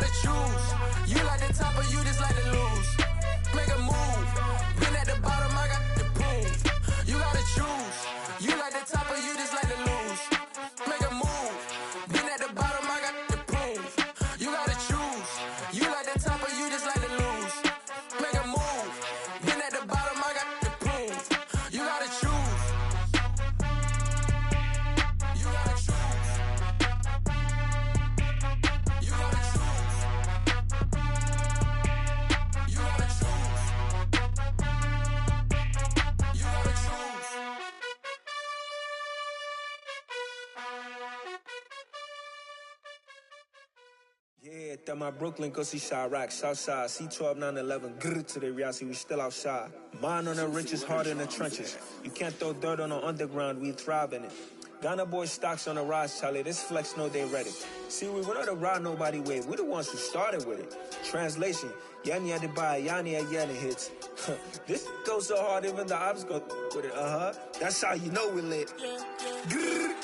gotta choose. You like the top or you just like to lose. Make a move. Been at the bottom, I got the prove. You gotta choose. You like the top or you just like to lose. Make a move. Been at the bottom, I got the prove. You gotta choose. You like the top or you just like to lose. Make a move. Been at the bottom, I got the prove. You gotta choose. You gotta choose. You gotta choose. You gotta choose. You gotta choose. Yeah, that my Brooklyn, go see Chirac, Southside, C12, 911, grrr to the Riasi, we still outside. Mine on the riches, hard in the trenches. You can't throw dirt on the underground, we thrive in it. Ghana boys stocks on the rise, Charlie, this flex know they ready. See, we were not to ride nobody way, we the ones who started with it. Translation, Yani had to buy, Yani had Yanni hits. This goes so hard, even the ops go with it, That's how you know we lit. Grrr,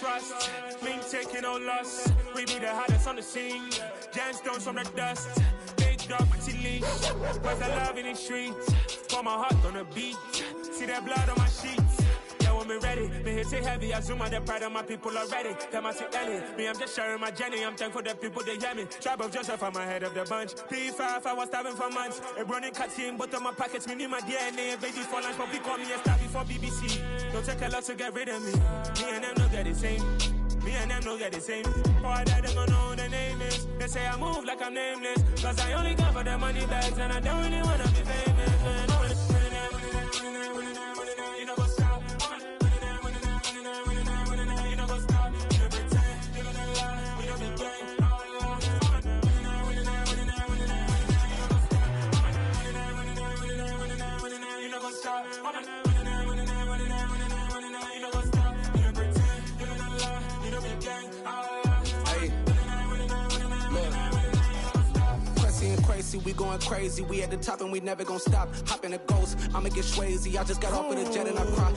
trust, me taking no loss. We be the hottest on the scene. Gemstones from the dust. Big dog, pretty leash. Where's the love in the streets? Pour my heart on the beat. See that blood on my sheets. Yeah, when me ready, me hit it heavy. I zoom on the pride of my people already. Tell my sit Ellie. Me, I'm just sharing my journey. I'm thankful the people they hear me. Tribe of Joseph, I'm ahead of the bunch. P5, I was starving for months. A running cut team, but on my pockets, me need my DNA. Baby for lunch, but we call me a star before BBC. Don't take a lot to get rid of me. Me and them don't get the same. Me and them don't get the same. Boy, that they don't know who the name is. They say I move like I'm nameless. Cause I only come for the money bags and I don't really wanna be famous. You know go stop. You know go stop. You know pretend. You know lie. You know be gang. You know go stop. We going crazy, we at the top and we never gon' stop. Hop in a ghost, I'ma get swayzy. I just got off of the jet and I cry.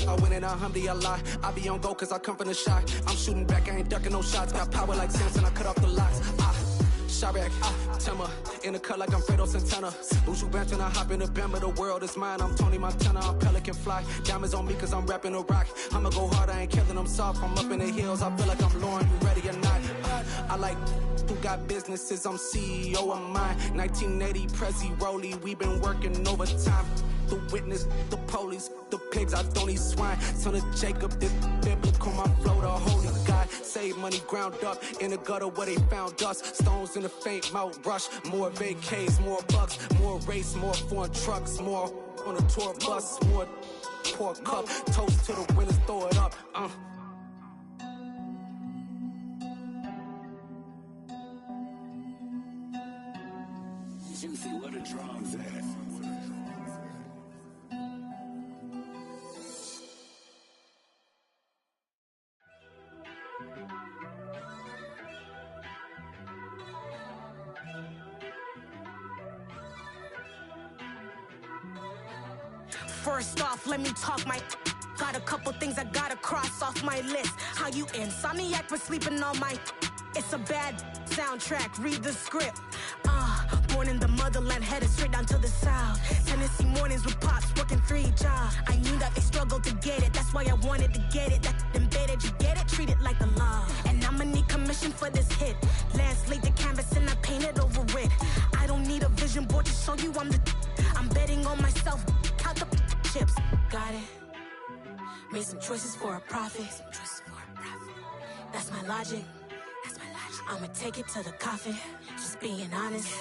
I win it, alhamdulillah. I be on go cause I come from the shot. I'm shooting back, I ain't ducking no shots. Got power like Samson, I cut off the locks. Chirac, Timmer, in the cut like I'm Fredo Santana. Buju Banton, I hop in the Bama, the world is mine. I'm Tony Montana, I'm Pelican Fly. Diamonds on me cause I'm rapping a rock. I'ma go hard, I ain't killing them soft. I'm up in the hills, I feel like I'm Lauren, you ready or not? I like who got businesses, I'm CEO of mine. 1980, Prezi Rolly, we been working overtime. The witness, the police, the pigs, I don't eat swine. Son of Jacob, this biblical, my flow, the holy God. Save money ground up in the gutter where they found us. Stones in the faint mouth rush. More vacays, more bucks, more race, more foreign trucks, more on a tour bus, more pour cup. Toast to the winners, throw it up. Juicy, where the drums at? First off, let me talk my. Got a couple things I gotta cross off my list. How you insomniac for sleeping on my. It's a bad soundtrack, read the script. Born in the motherland, headed straight down to the south. Tennessee mornings with pops, working 3 jobs. I knew that they struggled to get it, that's why I wanted to get it. That embedded, you get it, treat it like the law. And I'ma need commission for this hit. Last laid the canvas and I painted over it. I don't need a vision board to show you I'm betting on myself, count the chips. Got it. Made some choices for a profit. That's my logic. I'ma take it to the coffin, just being honest.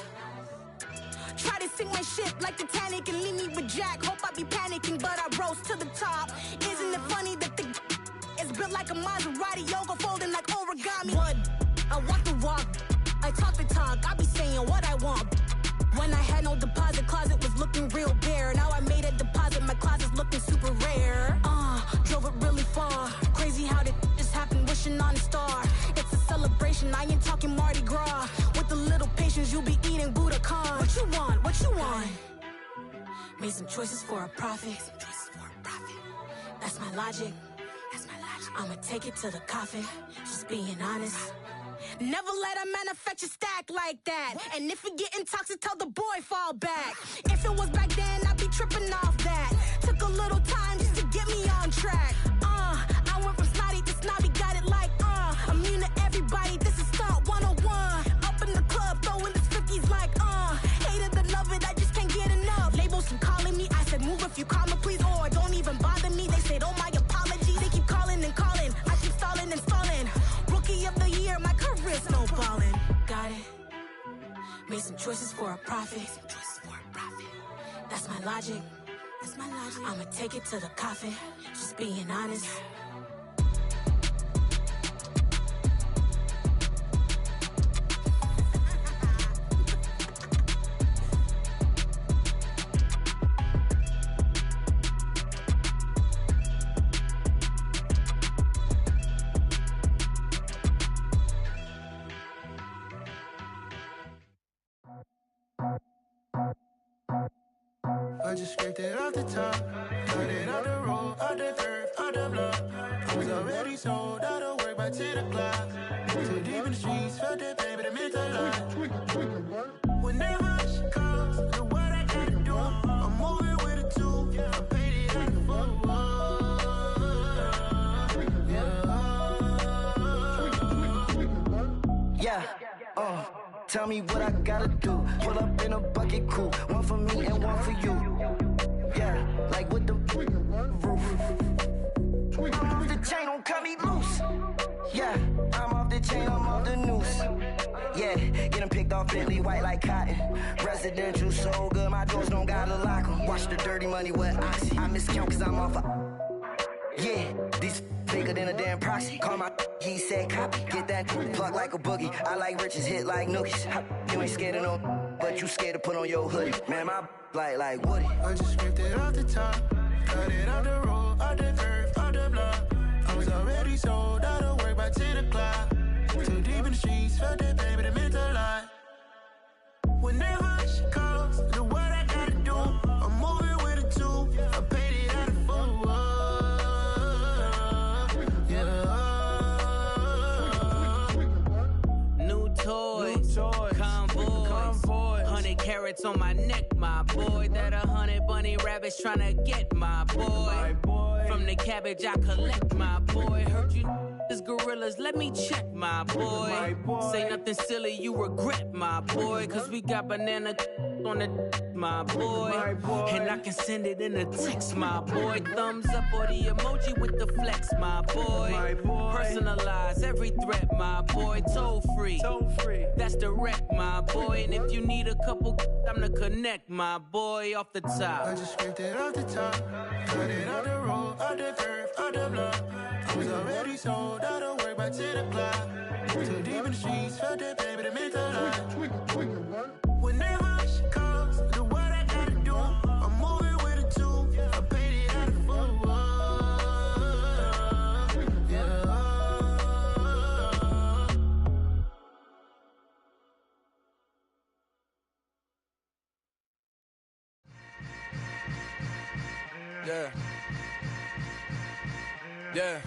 Try to sink my ship like Titanic and leave me with Jack. Hope I be panicking, but I rose to the top. Isn't it funny that the is built like a Maserati yoga for had no deposit, closet was looking real bare. Now I made a deposit, my closet's looking super rare. Drove it really far. Crazy how did this happen, wishing on a star. It's a celebration, I ain't talking Mardi Gras. With a little patience, you'll be eating Budokan. What you want? What you want? Made some choices for a profit. That's my logic. I'ma take it to the coffin. Just being honest. Never let a manufacture stack like that. And if it getting toxic, tell the boy fall back. If it was back then, I'd be tripping off that. Took a little time just to get me on track. I went from snotty to snobby, got it like immune to everybody. This is stunt 101. Up in the club, throwing the 50s like hate it, the love it, I just can't get enough. Labels from calling me, I said move if you call me please, or don't even bother me. They said oh my apology, they keep calling and calling. I keep stalling and stalling. Rookie of the year, my career's snowballing. Got it. Made some choices for a profit. That's my logic. I'ma take it to the coffin. Just being honest. I just scraped it off the top, cut it out the road, out the dirt, out the block. I was already sold out of work by 10 o'clock. Too deep in the streets, felt that baby, that meant a lot. Whenever she calls, the what I gotta do, I'm moving with a two. I paid it out the tell me what I gotta do. Pull up in a bucket crew, one for me and one for you. Yeah, like with the roof. I'm off the chain, don't cut me loose. Yeah, I'm off the chain, I'm off the noose. Yeah, getting picked off Bentley, white like cotton. Residential so good, my doors don't gotta lock 'em. Watch the dirty money with Oxy. I miscount cause I'm off yeah, these bigger than a damn proxy. Call my he said copy. Get that plug like a boogie. I like riches, hit like nookies. You ain't scared of no, but you scared to put on your hoodie. Man, my like Woody. I just scraped it off the top, cut it out the road, out the curve, out the block. I was already sold out of work by 10 o'clock. Too deep in the streets, felt that baby, that meant a lot. Whenever she calls, the what I gotta do, I'm moving with a two. I paid it out of full. New toys, convoys, 100 carats on my neck, my boy. That 100 bunny rabbits tryna get my boy. From the cabbage I collect, my boy. Heard you is gorillas, let me check, my boy. Say nothing silly, you regret, my boy. Cause we got banana on the my boy. And I can send it in a text, my boy. Thumbs up or the emoji with the flex, my boy. Personalize every threat, my boy. Toll free, that's direct, my boy. And if you need a couple, I'm the connect, my boy. Off the top, I just scraped it off the top, cut it out the road, out the curve, out the block. I was already sold out of work by 10 o'clock. Too deep in the streets, felt that baby, that meant a lot. Whenever she calls, the what I gotta do, I'm moving with a two. I paid it out of full. Yeah. Yeah.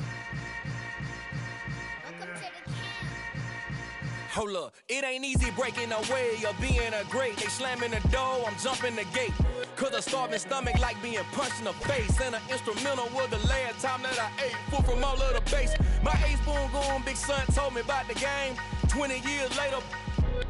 Hold up, it ain't easy breaking away or being a great. They slamming the door, I'm jumping the gate. Cause a starving stomach like being punched in the face. And an instrumental was the last time that I ate. Full from all of the bass. My ace boom going, big son told me about the game. 20 years later,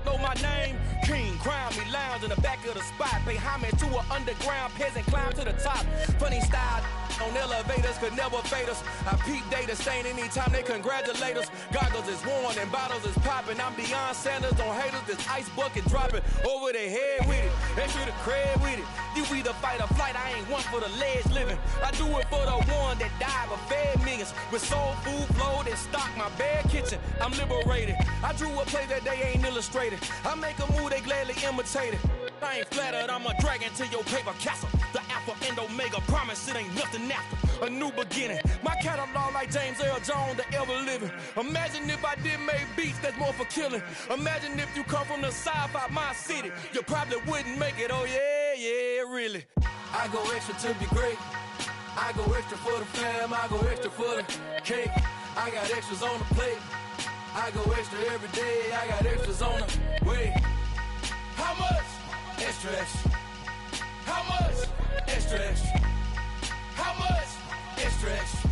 know my name. King, crown me, lounge in the back of the spot. Pay homage to an underground peasant, climb to the top. Funny style on elevators could never fade us. I peep data stain anytime they congratulate us. Goggles is worn and bottles is popping. I'm beyond Sanders on haters, this ice bucket dropping over their head with it. Extra the cred with it. You either fight or flight, I ain't one for the ledge living. I do it for the one that died but fed millions. With soul food flowed and stocked my bare kitchen. I'm liberated. I drew a play that they ain't illustrated. I make a move, they gladly imitate it. I ain't flattered, I'm a dragon to your paper castle. The Alpha and Omega, promise it ain't nothing after. A new beginning. My catalog like James Earl Jones, the ever living. Imagine if I did make beats that's more for killing. Imagine if you come from the sci-fi my city. You probably wouldn't make it, oh yeah, really. I go extra to be great. I go extra for the fam, I go extra for the cake. I got extras on the plate. I go extra every day, I got extras on the way. How much? Extra, extra. How much? Extra, extra. How much? Extra, extra.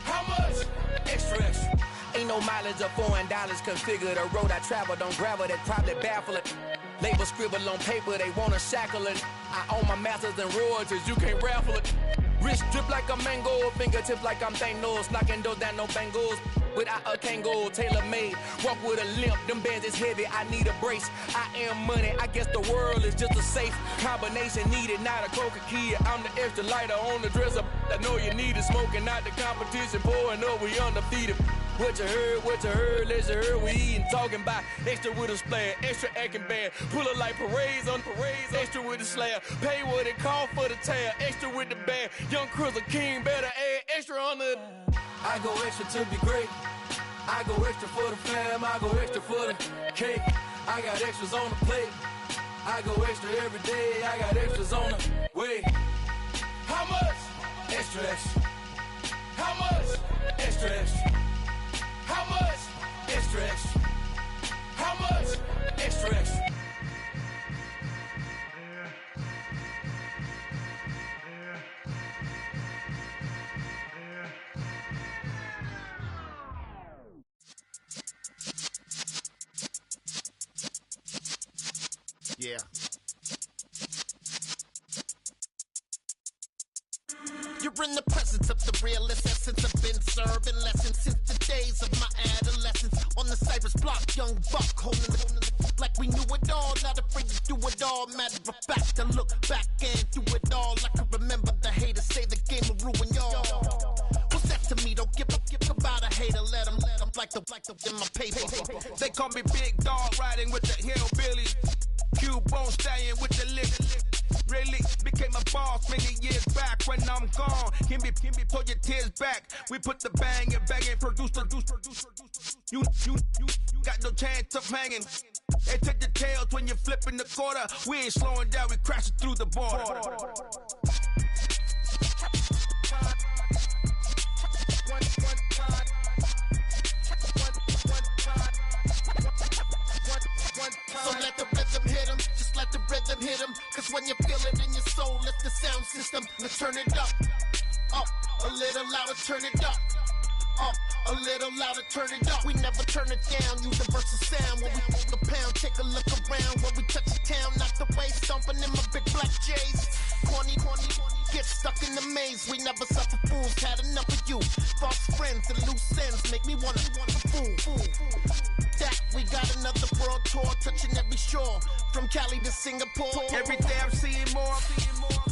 How much? Extra, extra. Ain't no mileage of $4 configure the road I travel. Don't gravel, that probably baffle it. Label scribble on paper, they wanna shackle it. I own my masters and royalties, you can't raffle it. Wrist drip like a mango, fingertips like I'm Thanos, knocking those down, no bangles. Without a Kango, tailor-made, walk with a limp, them bands is heavy, I need a brace. I am money, I guess the world is just a safe combination needed, not a coca key. I'm the extra lighter on the dresser, I know you need it, smoking out the competition, pouring up, we undefeated. What you heard, let's heard, we eatin', talking about extra with a splash, extra acting bad, pull it like parades on parades, extra with the slab, pay what it cost for the tab, extra with the bag, young Cruiser King, better add extra on the... I go extra to be great. I go extra for the fam, I go extra for the cake. I got extras on the plate. I go extra every day, I got extras on the way. How much? Extra, extra. How much? Extra, extra. How much? Extra, extra. How much? Extra, extra. Yeah. You're in the presence of the realest essence. I've been serving lessons since the days of my adolescence. On the Cypress block, young buck holding the like we knew it all. Not afraid to do it all. Matter of fact, I look back and do it all. I can remember the haters say the game will ruin y'all. What's that to me? Don't give about a hater. Let them like the in my paper. They call me Big Dog, riding with the hillbillies. Cubone stallion with the lip. Really became a boss many years back. When I'm gone, can be pull your tears back. We put the bang and produce. You got no chance of hanging. They take the tails when you're flipping the quarter. We ain't slowing down, we crashing through the border. So let the rhythm hit him, just let the rhythm hit him. Cause when you feel it in your soul, lift the sound system. Now turn it up, a little louder, turn it up. A little louder, turn it up. We never turn it down, universal sound. When we hold the pound, take a look around. When we touch the town, knock the way, stomping in my big black J's. Corny, get stuck in the maze. We never suffer fools, had enough of you. False friends and loose ends make me wanna fool. That we got another world tour, touching every shore, from Cali to Singapore. Every day I'm seeing more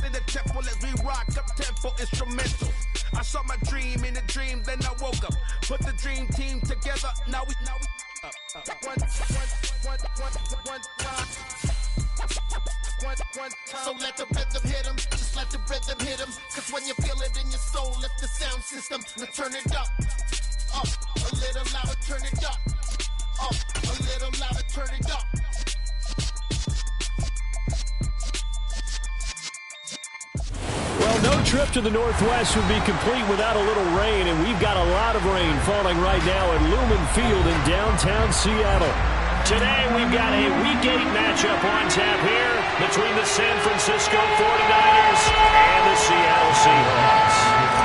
in the temple as we rock up tempo instrumental. I saw my dream in a dream, then I woke up. Put the dream team together, now we So let the rhythm hit him, just let the rhythm hit him. Cause when you feel it in your soul, lift the sound system. Now turn it up, a little louder, turn it up. A little louder, turn it up. Well, no trip to the Northwest would be complete without a little rain, and we've got a lot of rain falling right now at Lumen Field in downtown Seattle. Today, we've got a Week 8 matchup on tap here between the San Francisco 49ers and the Seattle Seahawks.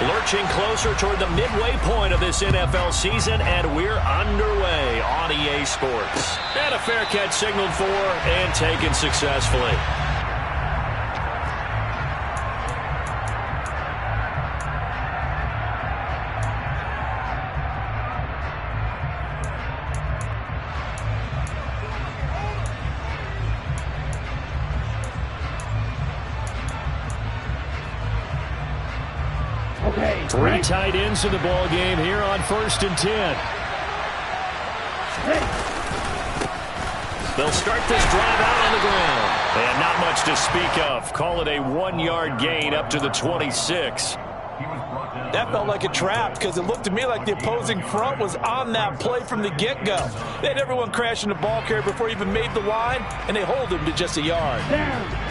Lurching closer toward the midway point of this NFL season, and we're underway on EA Sports. And a fair catch signaled for and taken successfully. Three tight ends in the ball game here on 1st and 10. They'll start this drive out on the ground. And not much to speak of. Call it a 1-yard gain up to the 26. That felt like a trap because it looked to me like the opposing front was on that play from the get-go. They had everyone crashing the ball carrier before he even made the line, and they hold him to just a yard.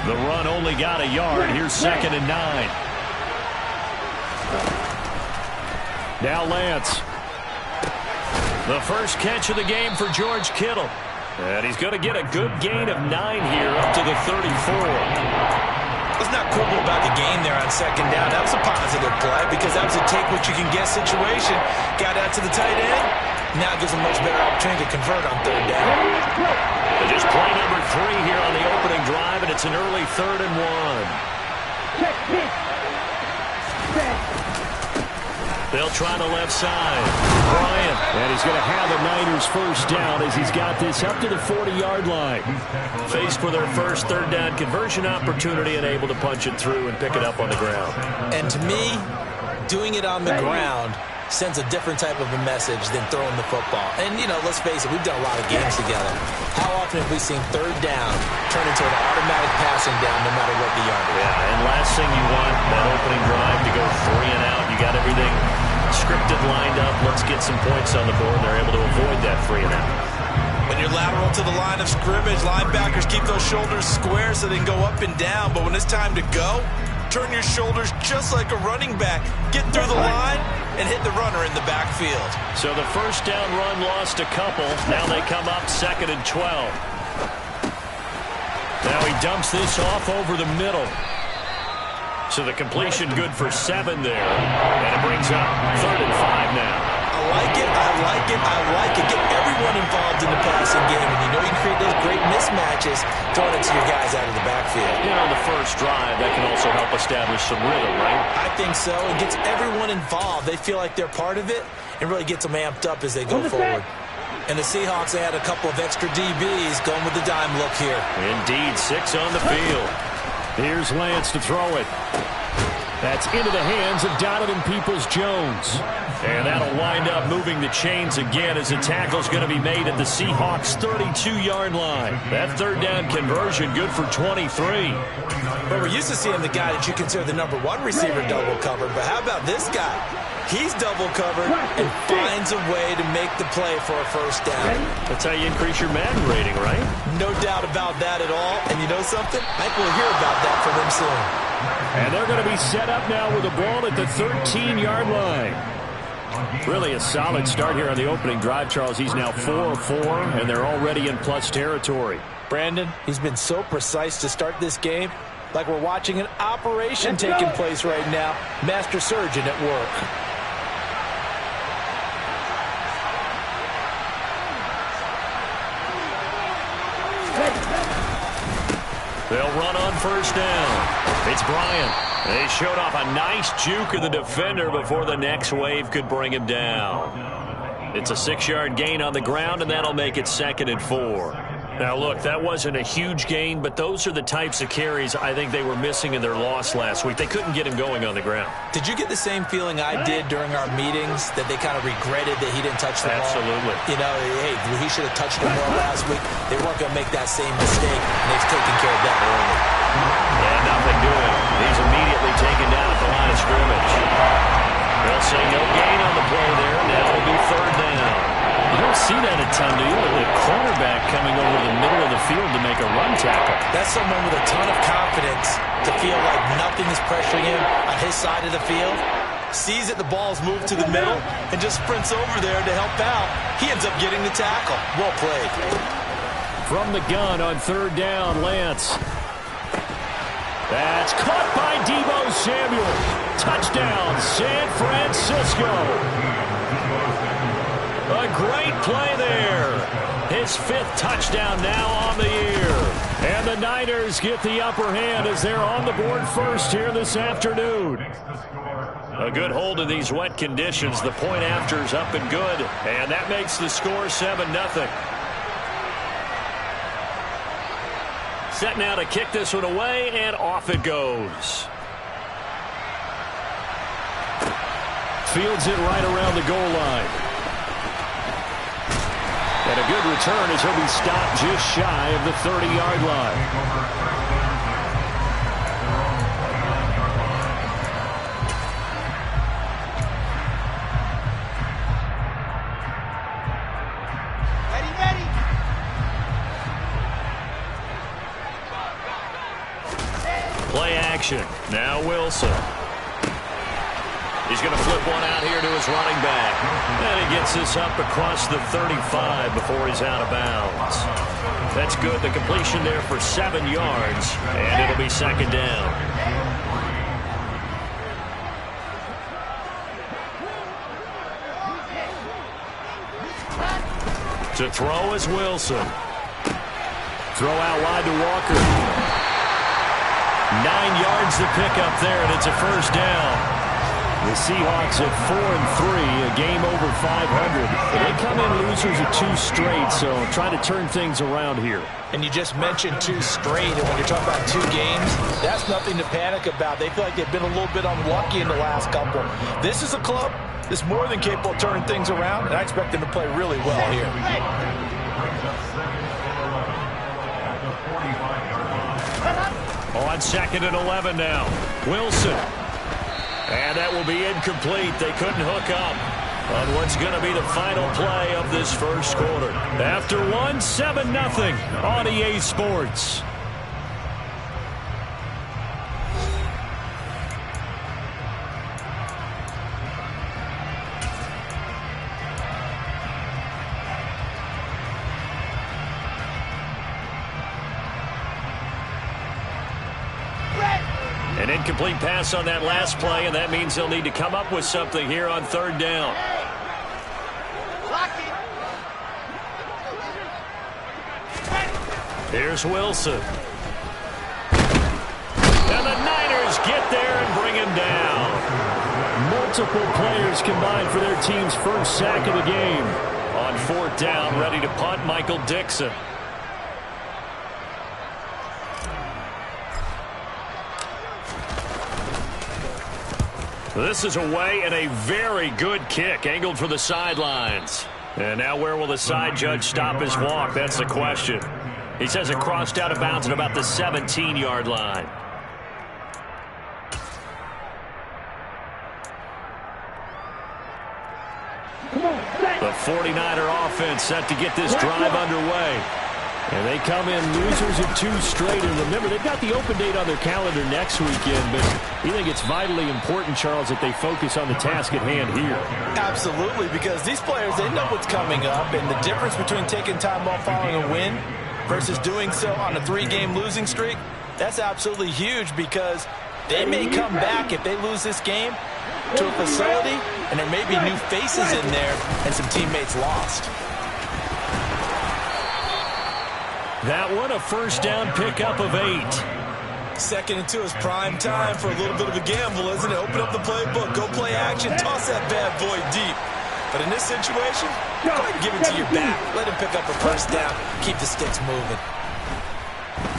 The run only got a yard. Here's 2nd and 9. Now Lance. The first catch of the game for George Kittle. And he's going to get a good gain of 9 here up to the 34. Let's not quibble about the gain there on 2nd down. That was a positive play because that was a take-what-you-can-get situation. Got out to the tight end. Now it gives him much better opportunity to convert on 3rd down. Just play number 3 here on the opening drive, and it's an early 3rd and 1. They'll try the left side. Bryant. And he's going to have the Niners first down as he's got this up to the 40-yard line. Faced with their first 3rd down conversion opportunity and able to punch it through and pick it up on the ground. And to me, doing it on the ground sends a different type of a message than throwing the football. And, you know, let's face it, we've done a lot of games together. How often have we seen 3rd down turn into an automatic passing down no matter what the yard is? Yeah, and last thing you want, that opening drive to go 3 and out. You got everything scripted, lined up. Let's get some points on the board. They're able to avoid that 3 and out. When you're lateral to the line of scrimmage, linebackers keep those shoulders square so they can go up and down. But when it's time to go, turn your shoulders just like a running back. Get through the line and hit the runner in the backfield. So the first down run lost a couple. Now they come up 2nd and 12. Now he dumps this off over the middle. So the completion good for 7 there. And it brings up 3rd and 5 now. I like it, I like it, I like it. Get everyone involved in the passing game. And you know you can create those great mismatches throwing it to your guys out of the backfield. Yeah, on the first drive, that can also help establish some rhythm, right? I think so. It gets everyone involved. They feel like they're part of it and really gets them amped up as they go forward. And the Seahawks add a couple of extra DBs going with the dime look here. Indeed, 6 on the field. Here's Lance to throw it. That's into the hands of Donovan Peoples-Jones. And that'll wind up moving the chains again as the tackle's going to be made at the Seahawks' 32-yard line. That 3rd down conversion good for 23. But we're used to seeing the guy that you consider the number 1 receiver double covered. But how about this guy? He's double covered and finds a way to make the play for a first down. That's how you increase your Madden rating, right? No doubt about that at all. And you know something? I think we'll hear about that from him soon. And they're going to be set up now with the ball at the 13-yard line. Really a solid start here on the opening drive, Charles. He's now 4-4, and they're already in plus territory. Brandon, he's been so precise to start this game, like we're watching an operation taking place right now. Master surgeon at work. They'll run on first down. It's Bryant. They showed off a nice juke of the defender before the next wave could bring him down. It's a 6-yard gain on the ground, and that'll make it 2nd and 4. Now, look, that wasn't a huge gain, but those are the types of carries I think they were missing in their loss last week. They couldn't get him going on the ground. Did you get the same feeling I did during our meetings, that they kind of regretted that he didn't touch the ball? Absolutely. You know, hey, he should have touched the ball last week. They weren't going to make that same mistake, and they've taken care of that early. And nothing doing. He's immediately taken down at the line of scrimmage. They'll say no gain on the play there. Now it'll be 3rd down. You don't see that a ton, do you? The cornerback coming over the middle of the field to make a run tackle. That's someone with a ton of confidence to feel like nothing is pressuring him on his side of the field. Sees that the ball's moved to the middle and just sprints over there to help out. He ends up getting the tackle. Well played. From the gun on 3rd down, Lance. That's caught by Deebo Samuel. Touchdown, San Francisco. A great play there. His 5th touchdown now on the year. And the Niners get the upper hand as they're on the board first here this afternoon. A good hold in these wet conditions. The point after's up and good. And that makes the score 7-0. Set now to kick this one away, and off it goes. Fields it right around the goal line. And a good return as he'll be stopped just shy of the 30-yard line. Play action. Now Wilson. He's going to flip one out here to his running back. And he gets this up across the 35 before he's out of bounds. That's good. The completion there for 7 yards. And it'll be second down. To throw is Wilson. Throw out wide to Walker. 9 yards to pick up there, and it's a first down. The Seahawks at 4-3, a game over 500. They come in losers of 2 straight, so try to turn things around here. And you just mentioned 2 straight, and when you're talking about 2 games, that's nothing to panic about. They feel like they've been a little bit unlucky in the last couple. This is a club that's more than capable of turning things around, and I expect them to play really well here. On 2nd and 11 now. Wilson. And that will be incomplete. They couldn't hook up on what's going to be the final play of this first quarter. After 7-0 on EA Sports. An incomplete pass on that last play, and that means they'll need to come up with something here on 3rd down. Here's Wilson. And the Niners get there and bring him down. Multiple players combined for their team's first sack of the game. On 4th down, ready to punt, Michael Dixon. This is away and a very good kick, angled for the sidelines. And now where will the side judge stop his walk? That's the question. He says it crossed out of bounds at about the 17-yard line. The 49er offense set to get this drive underway. And they come in losers of 2 straight. And remember, they've got the open date on their calendar next weekend. But you think it's vitally important, Charles, that they focus on the task at hand here? Absolutely, because these players, they know what's coming up. And the difference between taking time off following a win versus doing so on a 3-game losing streak, that's absolutely huge, because they may come back if they lose this game to a facility, and there may be new faces in there and some teammates lost. That one, a first down pickup of 8. 2nd and 2 is prime time for a little bit of a gamble, isn't it? Open up the playbook, go play action, toss that bad boy deep. But in this situation, go ahead and give it to your back. Let him pick up a first down, keep the sticks moving.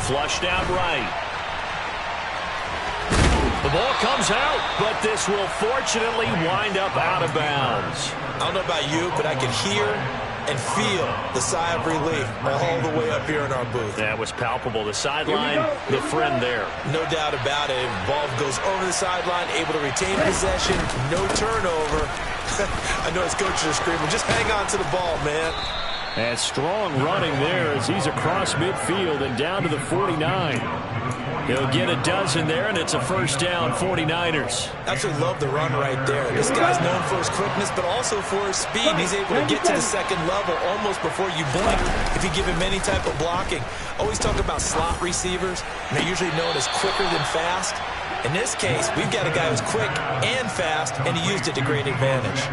Flushed out right. The ball comes out, but this will fortunately wind up out of bounds. I don't know about you, but I can hear and feel the sigh of relief all the way up here in our booth. That was palpable. The sideline, the friend there. No doubt about it. Ball goes over the sideline, able to retain possession, no turnover. I know his coaches are screaming, just hang on to the ball, man. And strong running there as he's across midfield and down to the 49. He'll get a dozen there, and it's a first down, 49ers. Absolutely love the run right there. This guy's known for his quickness, but also for his speed. He's able to get to the 2nd level almost before you blink if you give him any type of blocking. Always talk about slot receivers. They're usually known as quicker than fast. In this case, we've got a guy who's quick and fast, and he used it to great advantage.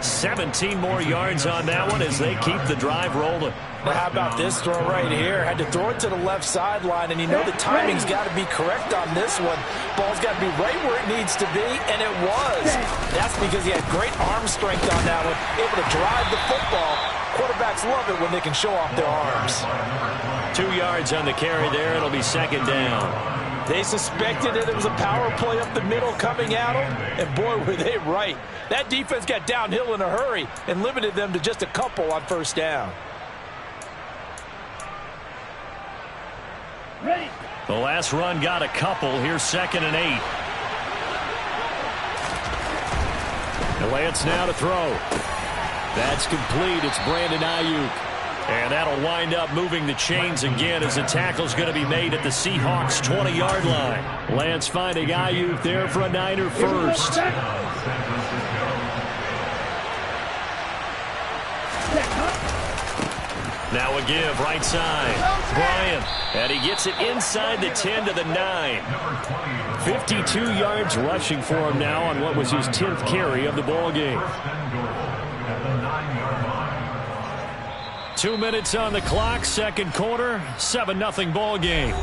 17 more yards on that one as they keep the drive rolling. Now, how about this throw right here? Had to throw it to the left sideline, and you know the timing's got to be correct on this one. Ball's got to be right where it needs to be, and it was. That's because he had great arm strength on that one, able to drive the football. Quarterbacks love it when they can show off their arms. 2 yards on the carry there. It'll be second down. They suspected that it was a power play up the middle coming at them, and boy, were they right. That defense got downhill in a hurry and limited them to just a couple on first down. The last run got a couple. Here's 2nd and 8. And Lance now to throw. That's complete. It's Brandon Ayuk. And that'll wind up moving the chains again as the tackle's going to be made at the Seahawks' 20-yard line. Lance finding Ayuk there for a Niner first. Now a give, right side. Bryant, and he gets it inside the 10 to the 9. 52 yards rushing for him now on what was his 10th carry of the ball game. 2 minutes on the clock, second quarter, 7-0 ball game.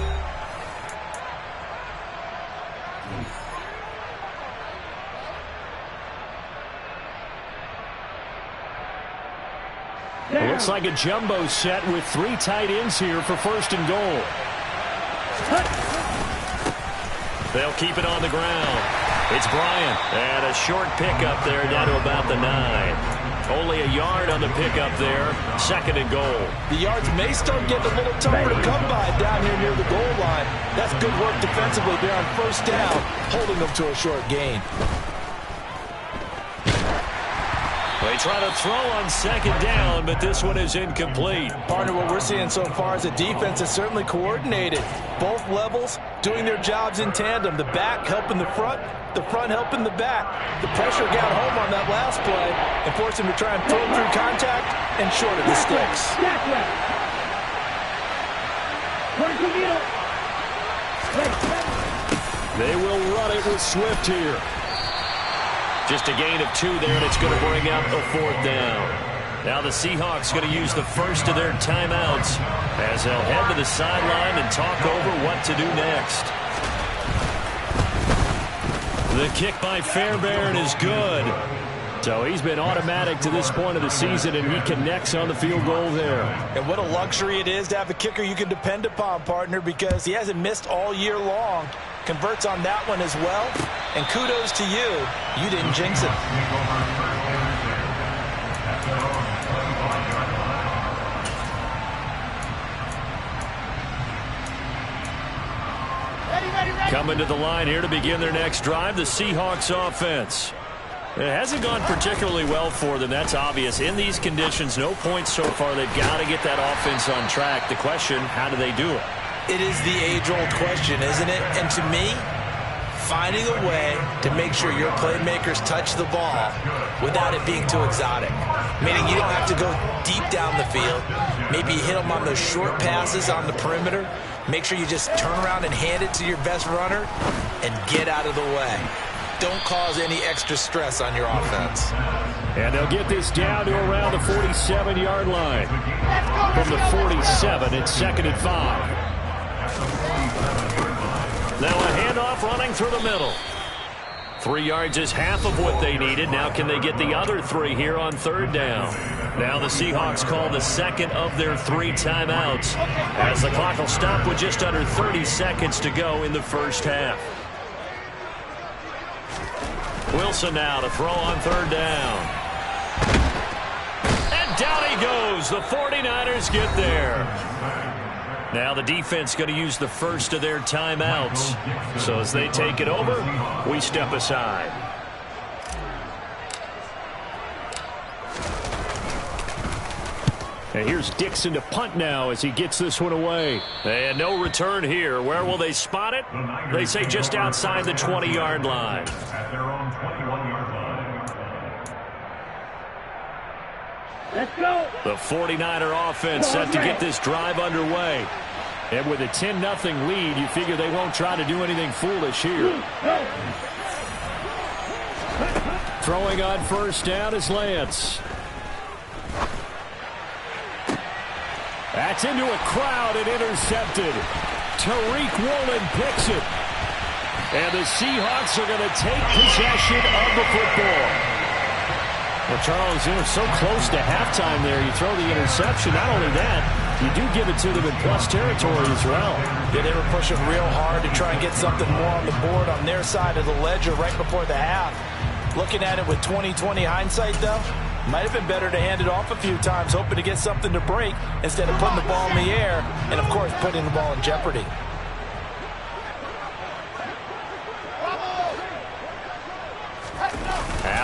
It looks like a jumbo set with 3 tight ends here for 1st and goal. They'll keep it on the ground. It's Bryant, and a short pickup there down to about the 9. Only a yard on the pickup there. 2nd and goal. The yards may start getting a little tougher to come by down here near the goal line. That's good work defensively there on 1st down, holding them to a short gain. They try to throw on 2nd down, but this one is incomplete. Partner, what we're seeing so far is the defense is certainly coordinated. Both levels doing their jobs in tandem. The back helping the front helping the back. The pressure got home on that last play and forced him to try and throw through contact and short of the sticks. They will run it with Swift here. Just a gain of 2 there, and it's going to bring out the 4th down. Now the Seahawks going to use the first of their timeouts as they'll head to the sideline and talk over what to do next. The kick by Fairbairn is good. So he's been automatic to this point of the season, and he connects on the field goal there. And what a luxury it is to have a kicker you can depend upon, partner, because he hasn't missed all year long. Converts on that one as well. And kudos to you. You didn't jinx it. Coming to the line here to begin their next drive, the Seahawks offense. It hasn't gone particularly well for them. That's obvious. In these conditions, no points so far. They've got to get that offense on track. The question, how do they do it? It is the age-old question, isn't it? And to me, finding a way to make sure your playmakers touch the ball without it being too exotic. Meaning you don't have to go deep down the field. Maybe hit them on those short passes on the perimeter. Make sure you just turn around and hand it to your best runner and get out of the way. Don't cause any extra stress on your offense. And they'll get this down to around the 47-yard line. From the 47, it's 2nd and 5. Now a handoff running through the middle. 3 yards is half of what they needed. Now can they get the other 3 here on 3rd down? Now the Seahawks call the second of their 3 timeouts as the clock will stop with just under 30 seconds to go in the first half. Wilson now to throw on 3rd down. And down he goes. The 49ers get there. Now the defense going to use the first of their timeouts. So as they take it over, we step aside. And here's Dixon to punt now as he gets this one away. And no return here. Where will they spot it? They say just outside the 20-yard line. Let's go. The 49er offense set to get this drive underway. And with a 10-0 lead, you figure they won't try to do anything foolish here. Throwing on 1st down is Lance. That's into a crowd and intercepted. Tariq Woolen picks it. And the Seahawks are going to take possession of the football. Well, Charles, you were so close to halftime there. You throw the interception. Not only that, you do give it to them in plus territory as well. Yeah, they were pushing real hard to try and get something more on the board on their side of the ledger right before the half. Looking at it with 20/20 hindsight, though, might have been better to hand it off a few times, hoping to get something to break instead of putting the ball in the air and, of course, putting the ball in jeopardy.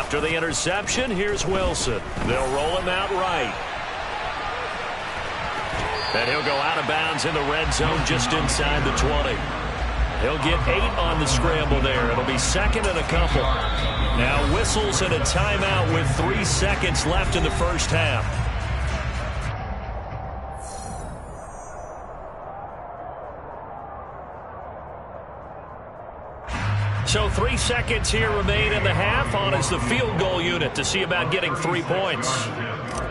After the interception, here's Wilson. They'll roll him out right. And he'll go out of bounds in the red zone just inside the 20. He'll get 8 on the scramble there. It'll be second and a couple. Now whistles and a timeout with 3 seconds left in the first half. So 3 seconds here remain in the half. On is the field goal unit to see about getting 3 points.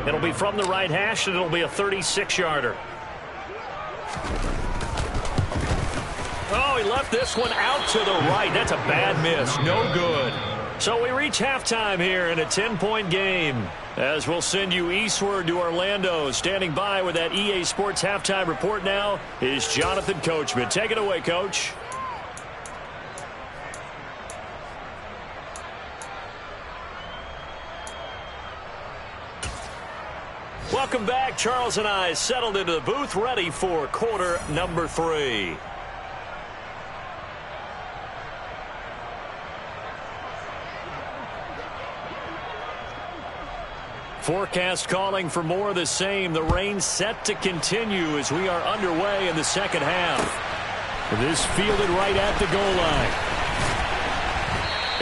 It'll be from the right hash, and it'll be a 36-yarder. Oh, he left this one out to the right. That's a bad miss. No good. So we reach halftime here in a 10-point game. As we'll send you eastward to Orlando. Standing by with that EA Sports halftime report now is Jonathan Coachman. Take it away, Coach. Welcome back. Charles and I settled into the booth, ready for quarter number 3. Forecast calling for more of the same. The rain set to continue as we are underway in the second half. This fielded right at the goal line.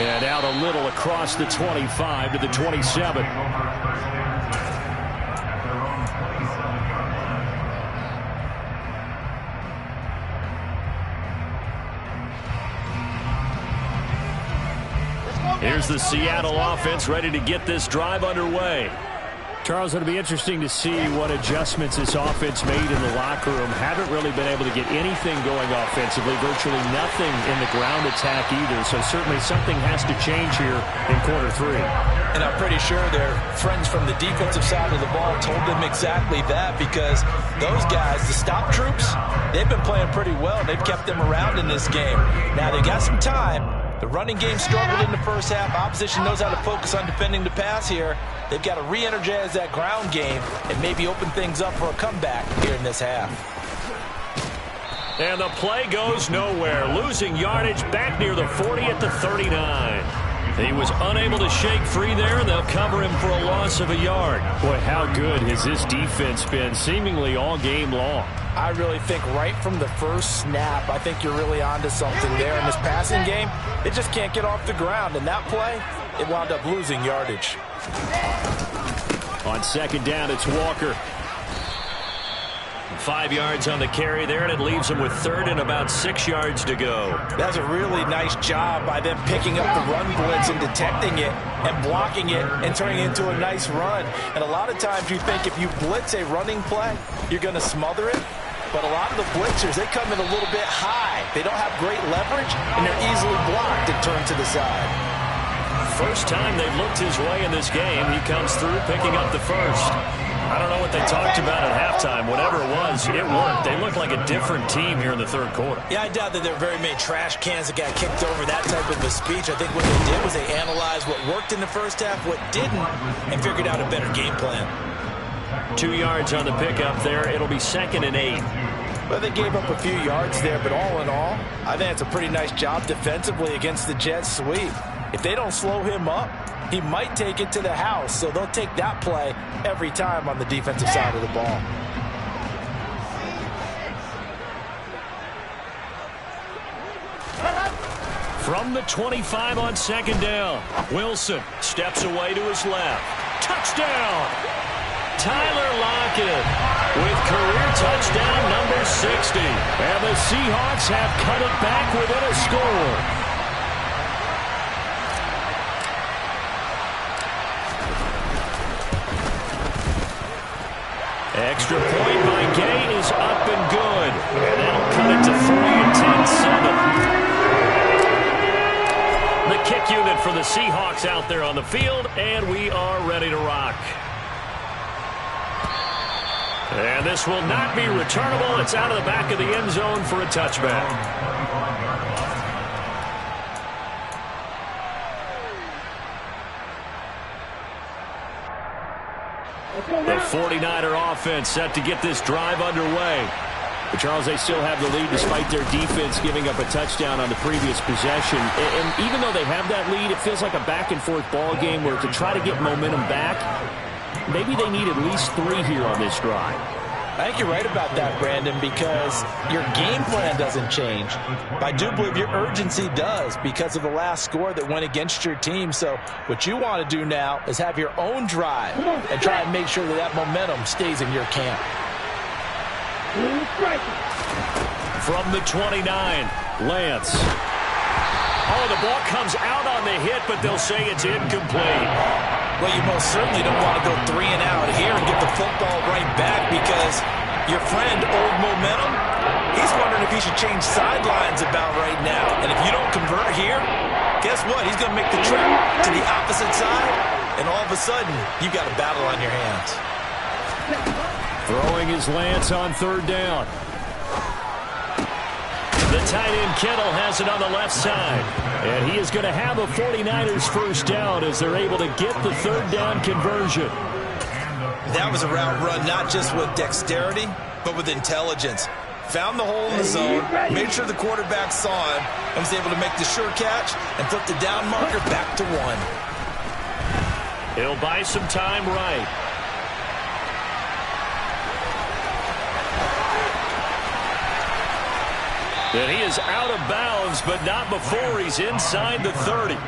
And out a little across the 25 to the 27. Here's the Seattle offense ready to get this drive underway. Charles, it'll be interesting to see what adjustments this offense made in the locker room. Haven't really been able to get anything going offensively, virtually nothing in the ground attack either. So certainly something has to change here in quarter 3. And I'm pretty sure their friends from the defensive side of the ball told them exactly that, because those guys, the stop troops, they've been playing pretty well. They've kept them around in this game. Now they got some time. The running game struggled in the first half. Opposition knows how to focus on defending the pass here. They've got to re-energize that ground game and maybe open things up for a comeback here in this half. And the play goes nowhere. Losing yardage back near the 40 at the 39. He was unable to shake free there. They'll cover him for a loss of a yard. Boy, how good has this defense been seemingly all game long? I really think right from the first snap, I think you're really onto something there in this passing game. It just can't get off the ground. And that play, it wound up losing yardage. On second down, it's Walker. 5 yards on the carry there, and it leaves him with third and about 6 yards to go. That's a really nice job by them picking up the run blitz and detecting it and blocking it and turning it into a nice run. And a lot of times you think if you blitz a running play, you're going to smother it. But a lot of the blitzers, they come in a little bit high. They don't have great leverage, and they're easily blocked and turned to the side. First time they've looked his way in this game, he comes through picking up the first. I don't know what they talked about at halftime. Whatever it was, it worked. They look like a different team here in the third quarter. Yeah, I doubt that there were very many trash cans that got kicked over, that type of a speech. I think what they did was they analyzed what worked in the first half, what didn't, and figured out a better game plan. 2 yards on the pickup there. It'll be second and 8. Well, they gave up a few yards there, but all in all, I think it's a pretty nice job defensively against the Jets sweep. If they don't slow him up, he might take it to the house, so they'll take that play every time on the defensive side of the ball. From the 25 on second down, Wilson steps away to his left. Touchdown! Tyler Lockett with career touchdown number 60. And the Seahawks have cut it back within a score. Extra point by Gay is up and good. And that'll cut it to 3 and 10-7. The kick unit for the Seahawks out there on the field, and we are ready to rock. And this will not be returnable. It's out of the back of the end zone for a touchback. The 49er offense set to get this drive underway. But, Charles, they still have the lead despite their defense giving up a touchdown on the previous possession. And even though they have that lead, it feels like a back-and-forth ball game where to try to get momentum back, maybe they need at least 3 here on this drive. I think you're right about that, Brandon, because your game plan doesn't change. I do believe your urgency does because of the last score that went against your team. So what you want to do now is have your own drive and try and make sure that that momentum stays in your camp. From the 29, Lance. Oh, the ball comes out on the hit, but they'll say it's incomplete. Well, you most certainly don't want to go 3 and out here and get the football right back because your friend, Old Momentum, he's wondering if he should change sidelines about right now. And if you don't convert here, guess what? He's going to make the trip to the opposite side, and all of a sudden, you've got a battle on your hands. Throwing his Lance on 3rd down. The tight end Kittle has it on the left side. And he is going to have a 49ers first down as they're able to get the 3rd down conversion. That was a route run not just with dexterity, but with intelligence. Found the hole in the zone, made sure the quarterback saw him, and was able to make the sure catch and flip the down marker back to 1. He'll buy some time right. And he is out of bounds, but not before he's inside the 30.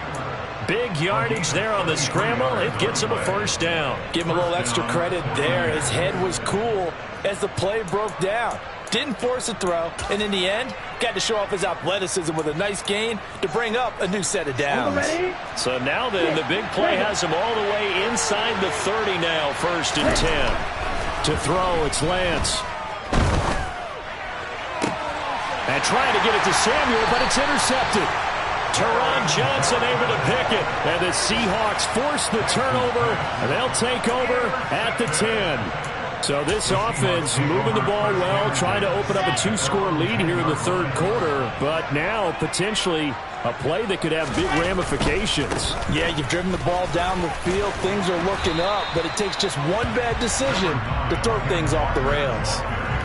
Big yardage there on the scramble. It gets him a first down. Give him a little extra credit there. His head was cool as the play broke down. Didn't force a throw, and in the end, got to show off his athleticism with a nice gain to bring up a new set of downs. So now then, the big play has him all the way inside the 30 now, 1st and 10. To throw, it's Lance. And trying to get it to Samuel, but it's intercepted. Teron Johnson able to pick it. And the Seahawks force the turnover, and they'll take over at the 10. So this offense moving the ball well, trying to open up a 2-score lead here in the 3rd quarter. But now potentially a play that could have big ramifications. Yeah, you've driven the ball down the field. Things are looking up, but it takes just one bad decision to throw things off the rails.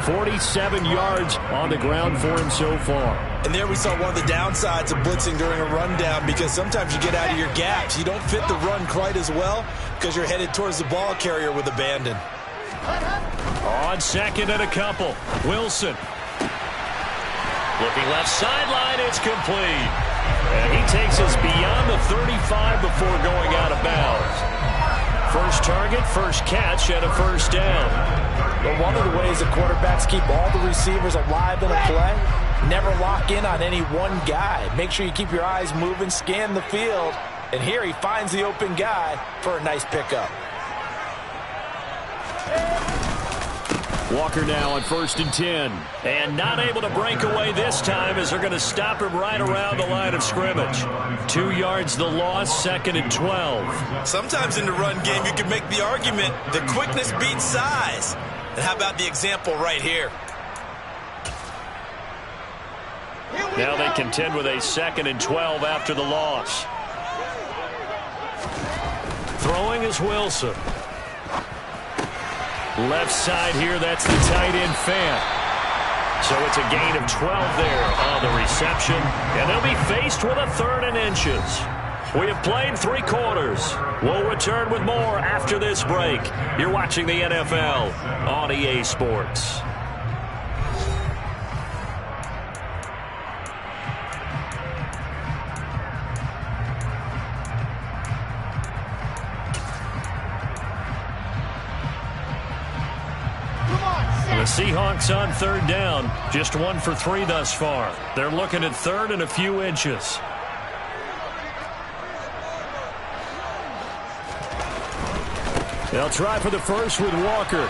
47 yards on the ground for him so far. And there we saw one of the downsides of blitzing during a rundown because sometimes you get out of your gaps. You don't fit the run quite as well because you're headed towards the ball carrier with abandon. On 2nd and a couple, Wilson. Looking left sideline, it's complete. And he takes us beyond the 35 before going out of bounds. First target, first catch, and a first down. But one of the ways that quarterbacks keep all the receivers alive in a play, never lock in on any one guy. Make sure you keep your eyes moving, scan the field, and here he finds the open guy for a nice pickup. Walker now on 1st and 10. And not able to break away this time as they're going to stop him right around the line of scrimmage. 2 yards the loss, 2nd and 12. Sometimes in the run game you can make the argument that quickness beats size. And how about the example right here? Now they contend with a 2nd and 12 after the loss. Throwing is Wilson. Left side here, that's the tight end Fant. So it's a gain of 12 there on the reception. And they'll be faced with a 3rd and inches. We have played 3 quarters. We'll return with more after this break. You're watching the NFL on EA Sports. The Seahawks on 3rd down, just 1 for 3 thus far. They're looking at 3rd and a few inches. They'll try for the first with Walker.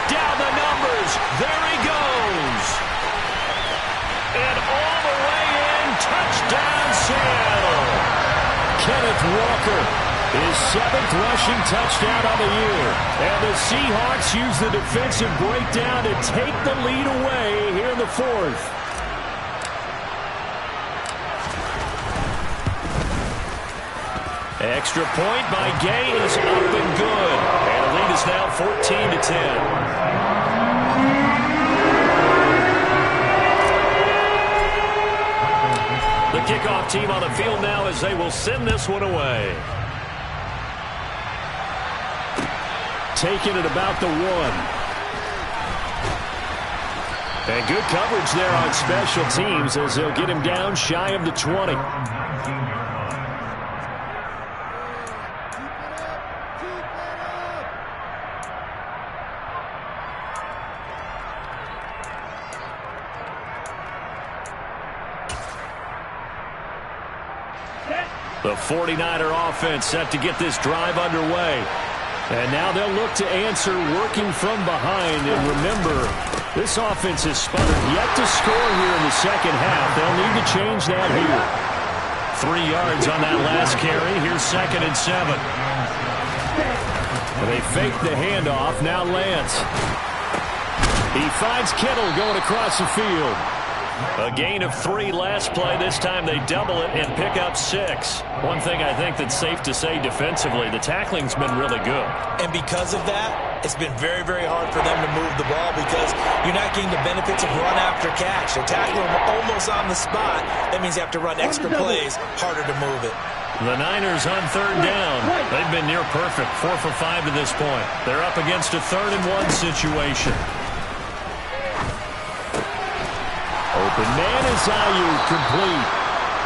Down the numbers. There he goes. And all the way in. Touchdown, Seattle. Kenneth Walker, his 7th rushing touchdown on the year. And the Seahawks use the defensive breakdown to take the lead away here in the 4th. Extra point by Gay is up and good. And the lead is now 14-10. kickoff team on the field now as they will send this one away. Taking it about the 1. And good coverage there on special teams as they'll get him down shy of the 20. The 49er offense set to get this drive underway. And now they'll look to answer working from behind. And remember, this offense has sputtered yet to score here in the second half. They'll need to change that here. 3 yards on that last carry. Here's 2nd and 7. And they fake the handoff. Now Lance. He finds Kittle going across the field. A gain of 3 last play. This time they double it and pick up 6. One thing I think that's safe to say defensively, the tackling's been really good. And because of that, it's been very, very hard for them to move the ball because you're not getting the benefits of run after catch. They're tackling them almost on the spot. That means you have to run extra plays, harder to move it. The Niners on 3rd down. They've been near perfect, 4 for 5 to this point. They're up against a 3rd and 1 situation. Open man is Ayuk, complete.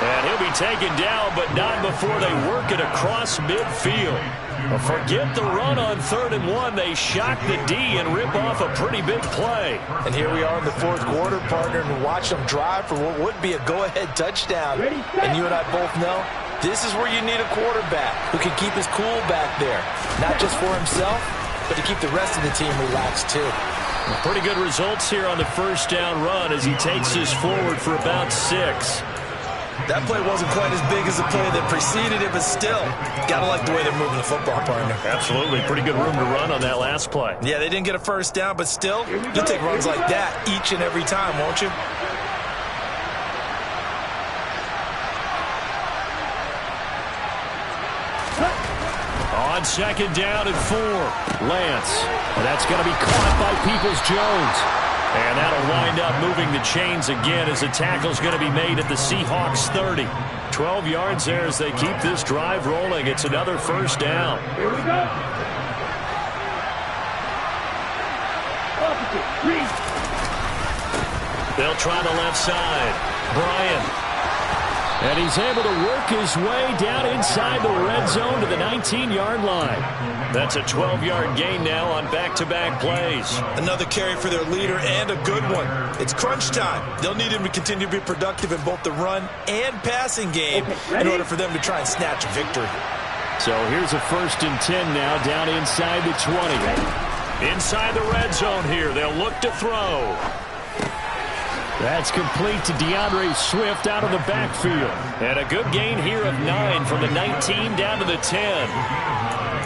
And he'll be taken down, but not before they work it across midfield. Forget the run on 3rd and 1. They shock the D and rip off a pretty big play. And here we are in the 4th quarter, partner, and watch them drive for what would be a go-ahead touchdown. And you and I both know this is where you need a quarterback who can keep his cool back there. Not just for himself, but to keep the rest of the team relaxed too. Pretty good results here on the 1st down run as he takes this forward for about 6. That play wasn't quite as big as the play that preceded it, but still, gotta like the way they're moving the football, partner. Absolutely. Pretty good room to run on that last play. Yeah, they didn't get a 1st down, but still, you'll take runs like that each and every time, won't you? On 2nd down and 4, Lance. And that's going to be caught by Peoples-Jones. And that'll wind up moving the chains again as the tackle's going to be made at the Seahawks 30. 12 yards there as they keep this drive rolling. It's another 1st down. Here we go. They'll try the left side. Bryant. And he's able to work his way down inside the red zone to the 19-yard line. That's a 12-yard gain now on back-to-back plays. Another carry for their leader and a good one. It's crunch time. They'll need him to continue to be productive in both the run and passing game in order for them to try and snatch a victory. So here's a 1st and 10 now down inside the 20. Inside the red zone here. They'll look to throw. That's complete to DeAndre Swift out of the backfield. And a good gain here of 9 from the 19 down to the 10.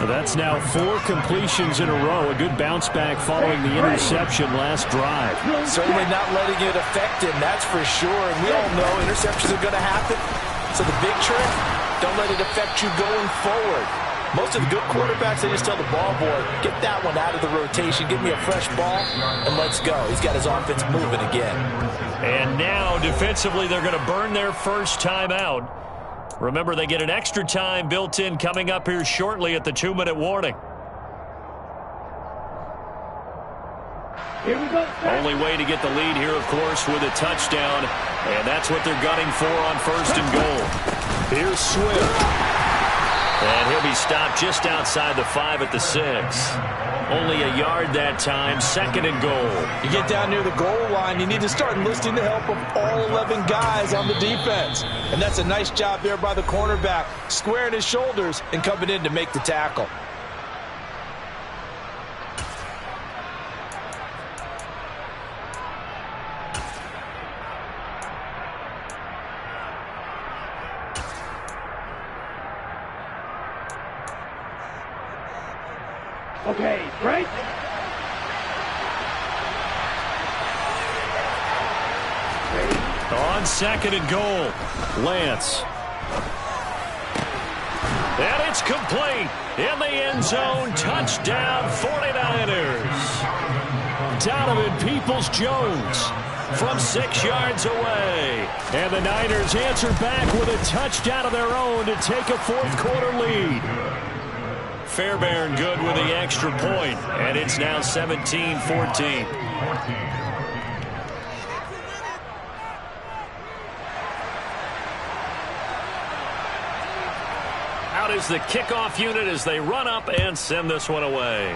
That's now 4 completions in a row. A good bounce back following the interception last drive. Certainly not letting it affect him, that's for sure. And we all know interceptions are going to happen. So the big trick, don't let it affect you going forward. Most of the good quarterbacks, they just tell the ball boy, get that one out of the rotation, give me a fresh ball, and let's go. He's got his offense moving again. And now, defensively, they're going to burn their first time out. Remember, they get an extra time built in coming up here shortly at the 2-minute warning. Here we go. Only way to get the lead here, of course, with a touchdown. And that's what they're gunning for on 1st and goal. Here's Swift. And he'll be stopped just outside the 5 at the 6. Only a yard that time, 2nd and goal. You get down near the goal line, you need to start enlisting the help of all 11 guys on the defense. And that's a nice job there by the cornerback, squaring his shoulders and coming in to make the tackle. Okay, break. On 2nd and goal, Lance. And it's complete. In the end zone, touchdown 49ers. Donovan Peoples-Jones. from 6 yards away. And the Niners answer back with a touchdown of their own to take a fourth-quarter lead. Fairbairn good with the extra point, and it's now 17-14. Out is the kickoff unit as they run up and send this one away.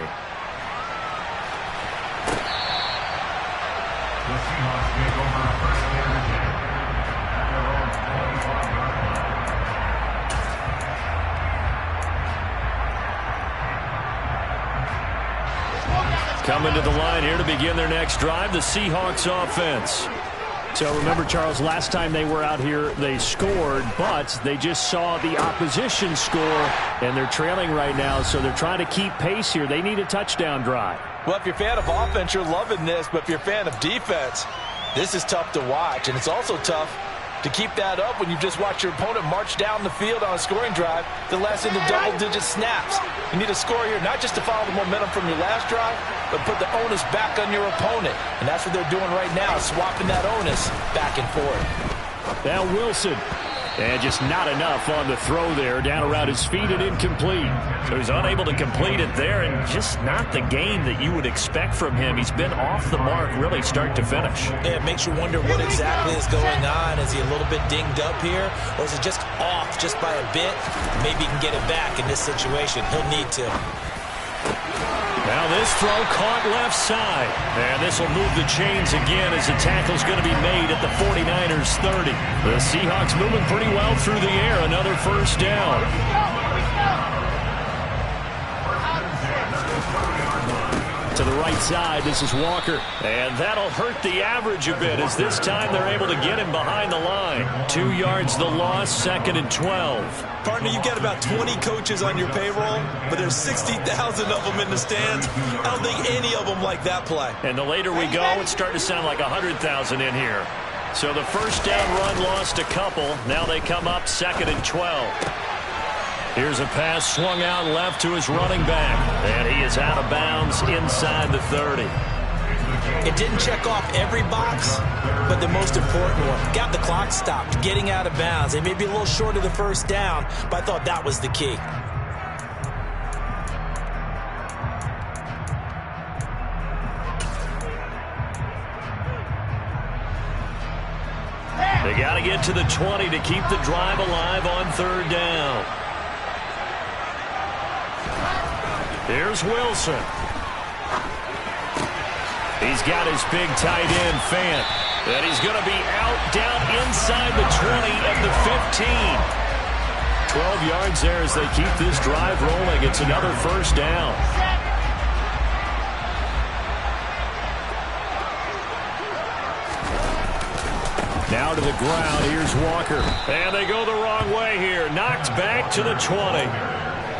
Coming to the line here to begin their next drive, the Seahawks offense. So remember, Charles, last time they were out here, they scored, but they just saw the opposition score, and they're trailing right now, so they're trying to keep pace here. They need a touchdown drive. Well, if you're a fan of offense, you're loving this, but if you're a fan of defense, this is tough to watch, and it's also tough to keep that up when you just watch your opponent march down the field on a scoring drive that lasts into double-digit snaps. You need a score here, not just to follow the momentum from your last drive, but put the onus back on your opponent. And that's what they're doing right now, swapping that onus back and forth. Now Wilson. And just not enough on the throw there, down around his feet and incomplete. So he's unable to complete it there, and just not the game that you would expect from him. He's been off the mark really start to finish. Yeah, it makes you wonder what exactly is going on. Is he a little bit dinged up here, or is it just off just by a bit? Maybe he can get it back in this situation. He'll need to. Now this throw caught left side. And this will move the chains again as the tackle's going to be made at the 49ers 30. The Seahawks moving pretty well through the air. Another first down. To the right side, this is Walker. And that'll hurt the average a bit as this time they're able to get him behind the line. 2 yards the loss, 2nd and 12. Partner, you've got about 20 coaches on your payroll, but there's 60,000 of them in the stands. I don't think any of them like that play. And the later we go, it's starting to sound like 100,000 in here. So the first down run lost a couple. Now they come up 2nd and 12. Here's a pass swung out left to his running back. And he is out of bounds inside the 30. It didn't check off every box, but the most important one. Got the clock stopped, getting out of bounds. They may be a little short of the first down, but I thought that was the key. They got to get to the 20 to keep the drive alive on 3rd down. Here's Wilson. He's got his big tight end, Fant. And he's going to be out down inside the 20 at the 15. 12 yards there as they keep this drive rolling. It's another first down. Now to the ground. Here's Walker. And they go the wrong way here. Knocked back to the 20.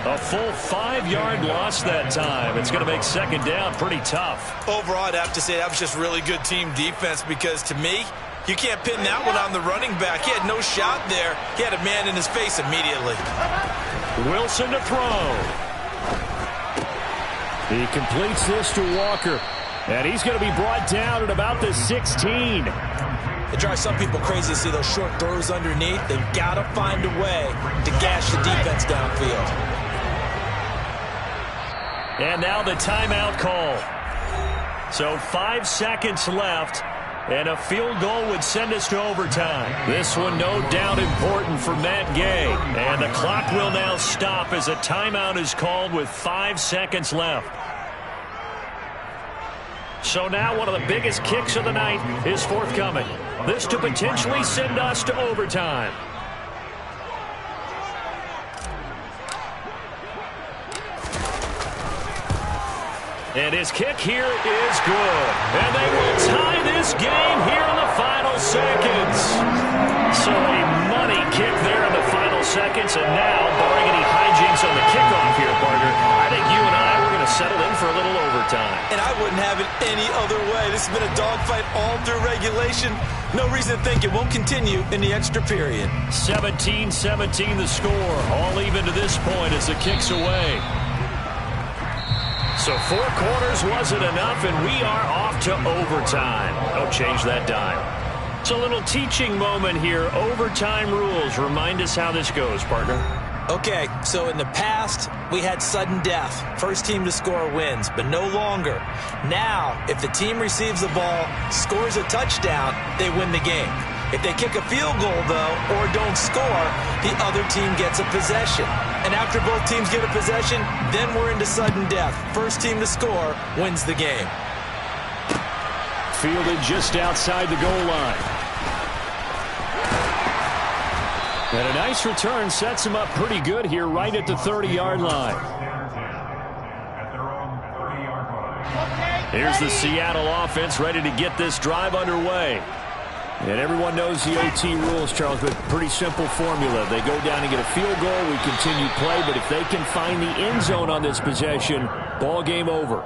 A full 5-yard loss that time. It's going to make 2nd down pretty tough. Overall, I'd have to say that was just really good team defense because, to me, you can't pin that one on the running back. He had no shot there. He had a man in his face immediately. Wilson to throw. He completes this to Walker. And he's going to be brought down at about the 16. It drives some people crazy to see those short throws underneath. They've got to find a way to gash the defense downfield. And now the timeout call. So 5 seconds left, and a field goal would send us to overtime. This one no doubt important for Matt Gay. And the clock will now stop as a timeout is called with 5 seconds left. So now one of the biggest kicks of the night is forthcoming. This to potentially send us to overtime. And his kick here is good. And they will tie this game here in the final seconds. So a money kick there in the final seconds. And now, barring any hijinks on the kickoff here, partner, I think you and I we're going to settle in for a little overtime. And I wouldn't have it any other way. This has been a dogfight all through regulation. No reason to think it won't continue in the extra period. 17-17 the score. All even to this point as the kick's away. So 4 quarters wasn't enough, and we are off to overtime. Don't change that dial. It's a little teaching moment here. Overtime rules. Remind us how this goes, partner. Okay, so in the past, we had sudden death. First team to score wins, but no longer. Now, if the team receives the ball, scores a touchdown, they win the game. If they kick a field goal, though, or don't score, the other team gets a possession. And after both teams get a possession, then we're into sudden death. First team to score wins the game. Fielded just outside the goal line. And a nice return sets him up pretty good here right at the 30-yard line. Here's the Seattle offense ready to get this drive underway. And everyone knows the OT rules, Charles, but pretty simple formula. They go down and get a field goal, we continue play, but if they can find the end zone on this possession, ball game over.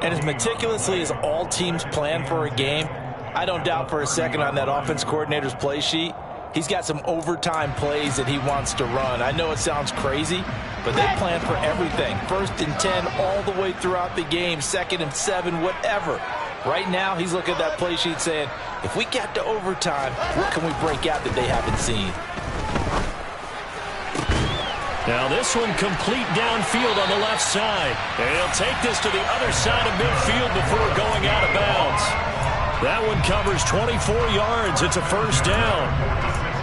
And as meticulously as all teams plan for a game, I don't doubt for a second on that offense coordinator's play sheet, he's got some overtime plays that he wants to run. I know it sounds crazy, but they plan for everything. 1st and 10 all the way throughout the game, 2nd and 7, whatever. Right now, he's looking at that play sheet saying, if we get to overtime, what can we break out that they haven't seen? Now this one complete downfield on the left side. And he'll take this to the other side of midfield before going out of bounds. That one covers 24 yards. It's a first down.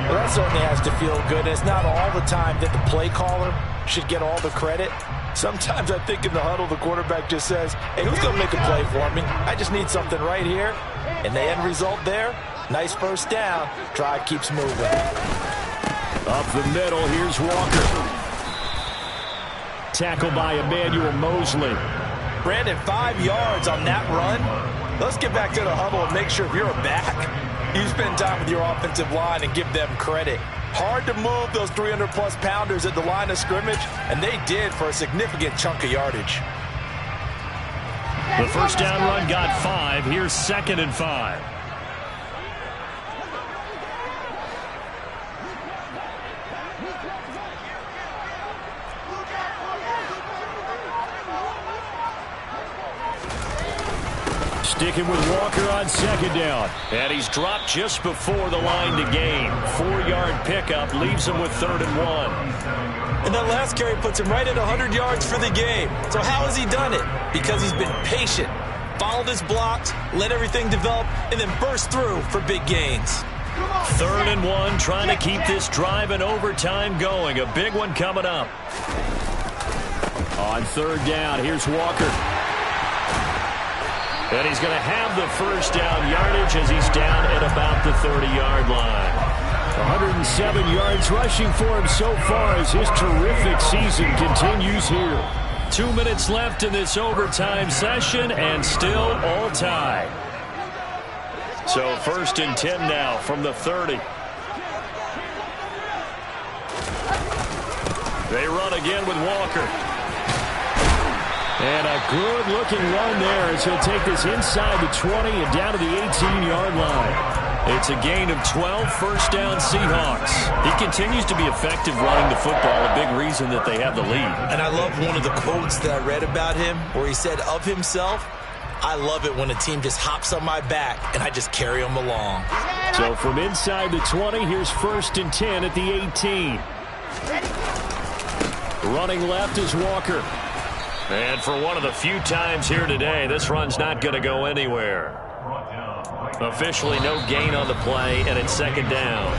Well, that certainly has to feel good. It's not all the time that the play caller should get all the credit. Sometimes I think in the huddle, the quarterback just says, hey, who's going to make a play for me? I just need something right here. And the end result there, nice first down. Drive keeps moving. Up the middle, here's Walker. Tackled by Emmanuel Mosley. Brandon, 5 yards on that run. Let's get back to the huddle and make sure if you're a back, you spend time with your offensive line and give them credit. Hard to move those 300-plus pounders at the line of scrimmage, and they did for a significant chunk of yardage. The first down run got 5. Here's 2nd and 5. Sticking with Walker on 2nd down. And he's dropped just before the line to gain. 4-yard pickup leaves him with 3rd and 1. And that last carry puts him right at 100 yards for the game. So how has he done it? Because he's been patient, followed his blocks, let everything develop, and then burst through for big gains. 3rd and 1, trying to keep this drive in overtime going. A big one coming up. On 3rd down, here's Walker. And he's going to have the first down yardage as he's down at about the 30-yard line. 107 yards rushing for him so far as his terrific season continues here. 2 minutes left in this overtime session and still all tied. So 1st and 10 now from the 30. They run again with Walker. And a good-looking run there as he'll take this inside the 20 and down to the 18-yard line. It's a gain of 12, first down Seahawks. He continues to be effective running the football, a big reason that they have the lead. And I love one of the quotes that I read about him where he said of himself, I love it when a team just hops on my back and I just carry them along. So from inside the 20, here's 1st and 10 at the 18. Running left is Walker. And for one of the few times here today, this run's not going to go anywhere. Officially no gain on the play, and it's 2nd down.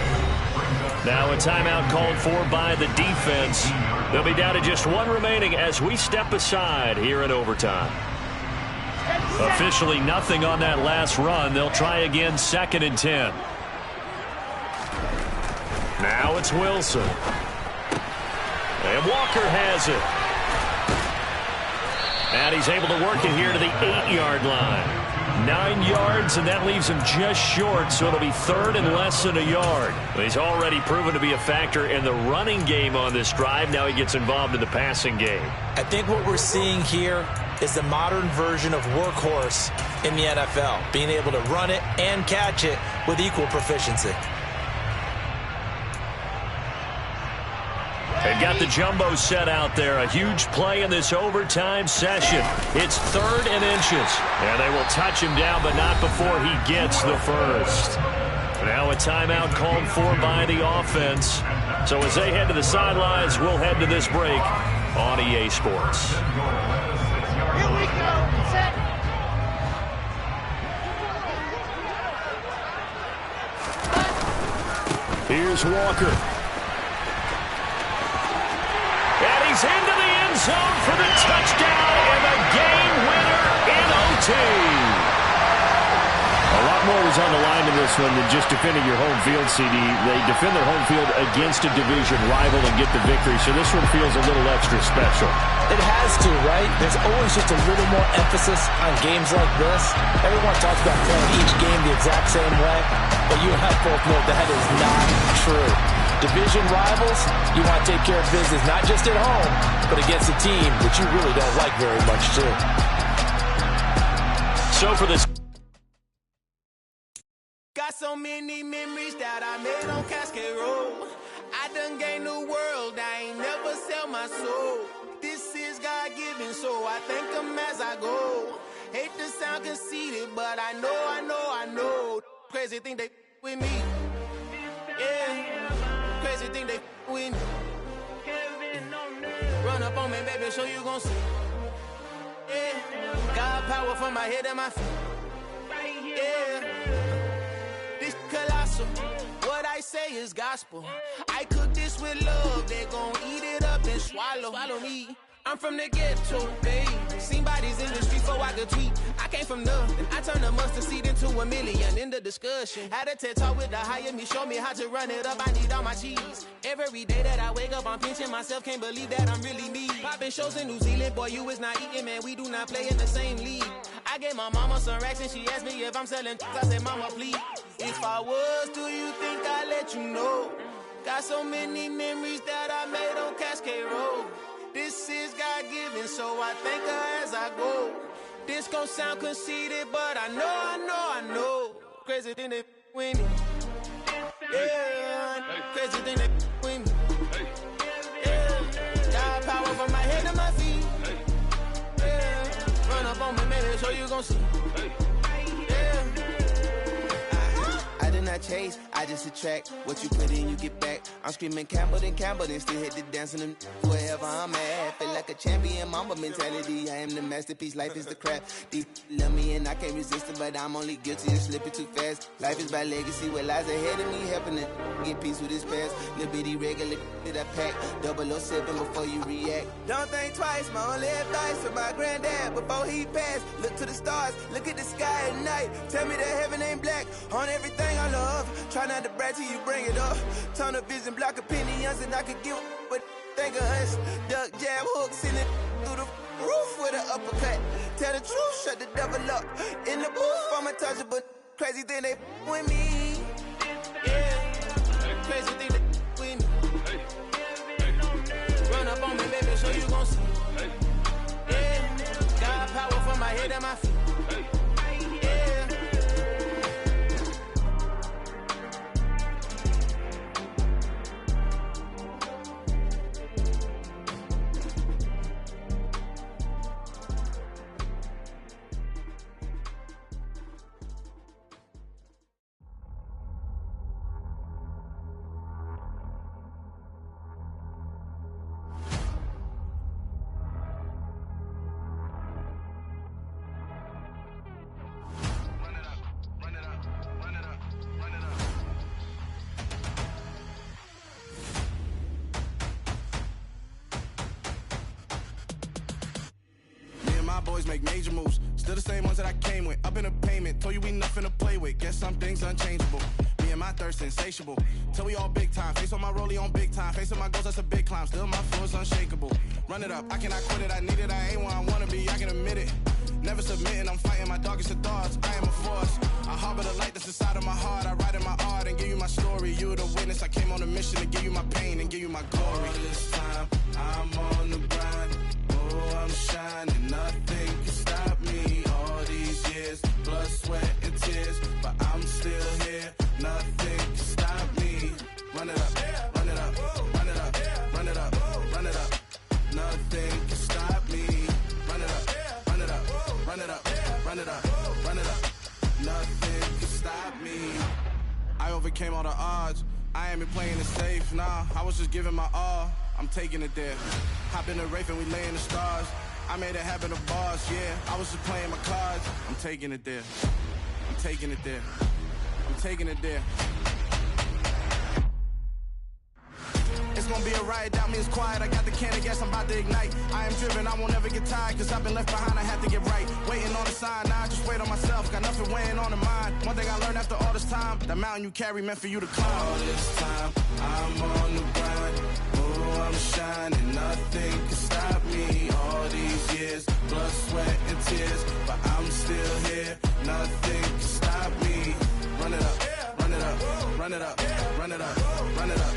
Now a timeout called for by the defense. They'll be down to just 1 remaining as we step aside here in overtime. Officially nothing on that last run. They'll try again 2nd and 10. Now it's Wilson. And Walker has it. And he's able to work it here to the 8-yard line. 9 yards, and that leaves him just short, so it'll be 3rd and less than a yard. He's already proven to be a factor in the running game on this drive. Now he gets involved in the passing game. I think what we're seeing here is the modern version of workhorse in the NFL, being able to run it and catch it with equal proficiency. They've got the jumbo set out there. A huge play in this overtime session. It's 3rd and inches. And they will touch him down, but not before he gets the first. Now a timeout called for by the offense. So as they head to the sidelines, we'll head to this break on EA Sports. Here we go. Set. Here's Walker. And he's into the end zone for the touchdown and the game winner in OT. A lot more was on the line in this one than just defending your home field, CD. They defend their home field against a division rival and get the victory, so this one feels a little extra special. It has to, right? There's always just a little more emphasis on games like this. Everyone talks about playing each game the exact same way, but you and I both know that is not true. Division rivals, you want to take care of business not just at home, but against a team that you really don't like very much, too. So for this... Got so many memories that I made on Cascade Road. I done gained the world, I ain't never sell my soul. This is God-given, so I thank him as I go. Hate to sound conceited, but I know. Crazy thing they with me. Yeah, crazy thing they with me. Run up on me, baby, so you gon' see. Yeah, God power from my head and my feet. Yeah. Colossal, what I say is gospel. I cook this with love, they gon' eat it up and swallow me. I'm from the ghetto, babe. Seen bodies in the street before I could tweet. I came from nothing, I turned a mustard seed into a million in the discussion. Had a TED talk with the higher me, show me how to run it up, I need all my cheese. Every day that I wake up, I'm pinching myself, can't believe that I'm really me. Popping shows in New Zealand, boy, you is not eating, man, we do not play in the same league. I gave my mama some racks and she asked me if I'm selling. I said, mama, please. If I was, do you think I'd let you know? Got so many memories that I made on Cascade Road. This is God-given, so I thank her as I go. This gon' sound conceited, but I know. Crazy thing they with me. Yeah, crazy thing they with me. Yeah, got power from my head to my feet. Yeah, run up on me, maybe, so you gon' see. I did not chase, I just attract. What you put in, you get back. I'm screaming Campbell, then still hit the dance and them wherever I'm at. Feel like a champion, mamba mentality. I am the masterpiece, life is the crap. These love me and I can't resist it, but I'm only guilty of slipping too fast. Life is by legacy, what lies ahead of me, helping it get peace with this past. Little bitty regular that I pack, 007 before you react. Don't think twice, my only advice to my granddad before he passed. Look to the stars, look at the sky at night. Tell me that heaven ain't black on everything I love. Try not to brag till you bring it up. Tunnel vision, block opinions, and I could give but think of us. Duck jab hooks in it through the roof with an uppercut. Tell the truth, shut the devil up. In the booth, I'm untouchable. Crazy thing they with me. Yeah, crazy thing they with me. Run up on me, baby, so you gon' see. Yeah, got power from my head and my feet. Boys make major moves, still the same ones that I came with. Up in a payment, told you we nothing to play with. Guess some things unchangeable. Me and my thirst insatiable. Till we all big time. Face on my rollie on big time. Face on my goals, that's a big climb. Still my flow is unshakable. Run it up, I cannot quit it. I need it, I ain't where I wanna be. I can admit it. Never submitting, I'm fighting my darkest of thoughts. I am a force. I harbor the light that's inside of my heart. I write in my art and give you my story. You the witness. I came on a mission to give you my pain and give you my glory. All this time, I'm on the grind. Oh, I'm shining. Nothing can stop me. All these years, blood, sweat, and tears. But I'm still here. Nothing can stop me. Run it up, run it up, run it up, run it up. run it up, run it up. Nothing can stop me. I overcame all the odds. I ain't been playing it safe, nah. I was just giving my all. I'm taking it there. Hop in the Wraith and we lay in the stars. I made it happen to boss, yeah. I was just playing my cards. I'm taking it there. I'm taking it there. I'm taking it there. It's gonna be a riot, doubt me it's quiet. I got the can of gas, I'm about to ignite. I am driven, I won't ever get tired, cause I've been left behind, I have to get right. Waiting on the sign, now I just wait on myself. Got nothing weighing on the mind. One thing I learned after all this time, that mountain you carry meant for you to climb. All this time, I'm on the grind. Oh, I'm shining, nothing can stop me. All these years, blood, sweat, and tears, but I'm still here. Nothing can stop me. Run it up, run it up, run it up, run it up, run it up.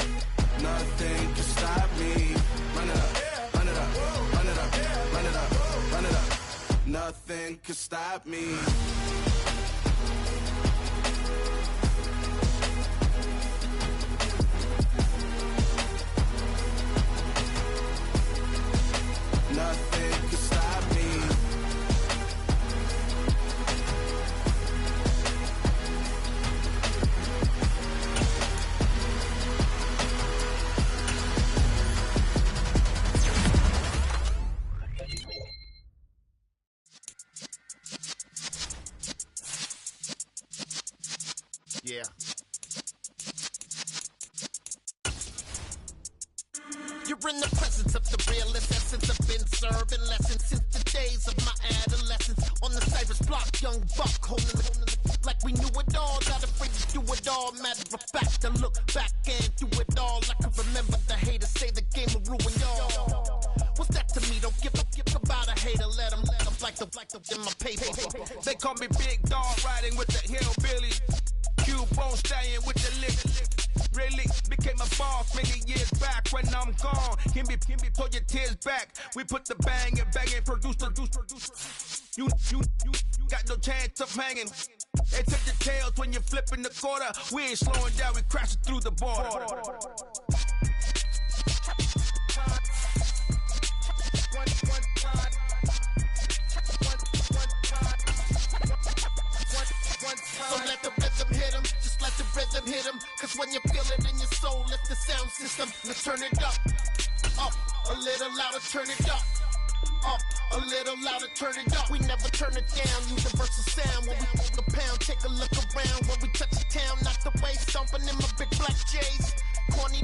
Nothing can stop me. Run it up, run it up, run it up, run it up, run it up. Nothing can stop me. Nothing can stop me. Yeah. You're in the presence of the realest essence. I've been serving lessons since the days of my adolescence. On the Cypress block, young buck holding the like we knew it all. Not afraid to do it all. Matter of fact, I look back and do it all. I can remember the haters say the game will ruin y'all. What's that to me? Don't give about a hater. Let them like the in my paper. They call me Big Dog, riding with the hillbillies. Cubone stallion with the lick. Really became a boss many years back. When I'm gone, can be pull your tears back. We put the bang and produce. You got no chance of hanging. They took your tails when you're flipping the quarter. We ain't slowing down, we crashing through the border. So let the rhythm hit him, just let the rhythm hit him. Cause when you feel it in your soul, lift the sound system. Let's turn it up, a little louder, turn it up. A little louder, turn it up. We never turn it down, universal sound. When we hold the pound, take a look around. When we touch the town, knock the way, stomping in my big black J's. Corny,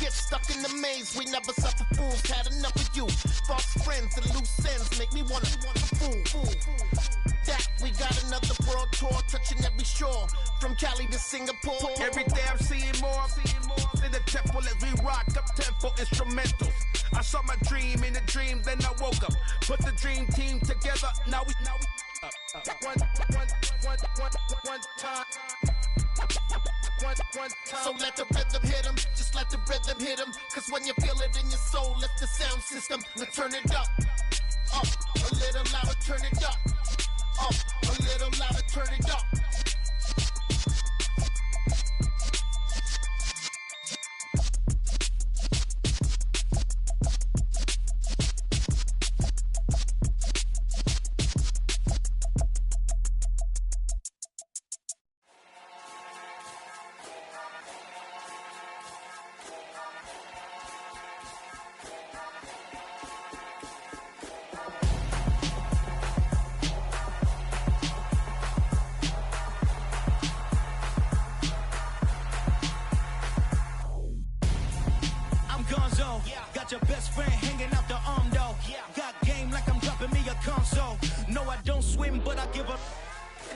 get stuck in the maze. We never suffer fools, had enough of you. False friends and loose ends make me wanna fool. That we got another world tour, touching every shore, from Cali to Singapore. Every day I'm seeing more in the temple as we rock up tempo instrumentals. I saw my dream in a dream, then I woke up. Put the dream team together, now we one time. So let the rhythm hit him, just let the rhythm hit him. Cause when you feel it in your soul, lift the sound system. Let's turn it up, a little louder, turn it up. A little louder, turn it up. Got your best friend hanging out the arm though. Got game like I'm dropping me a console. No, I don't swim, but I give a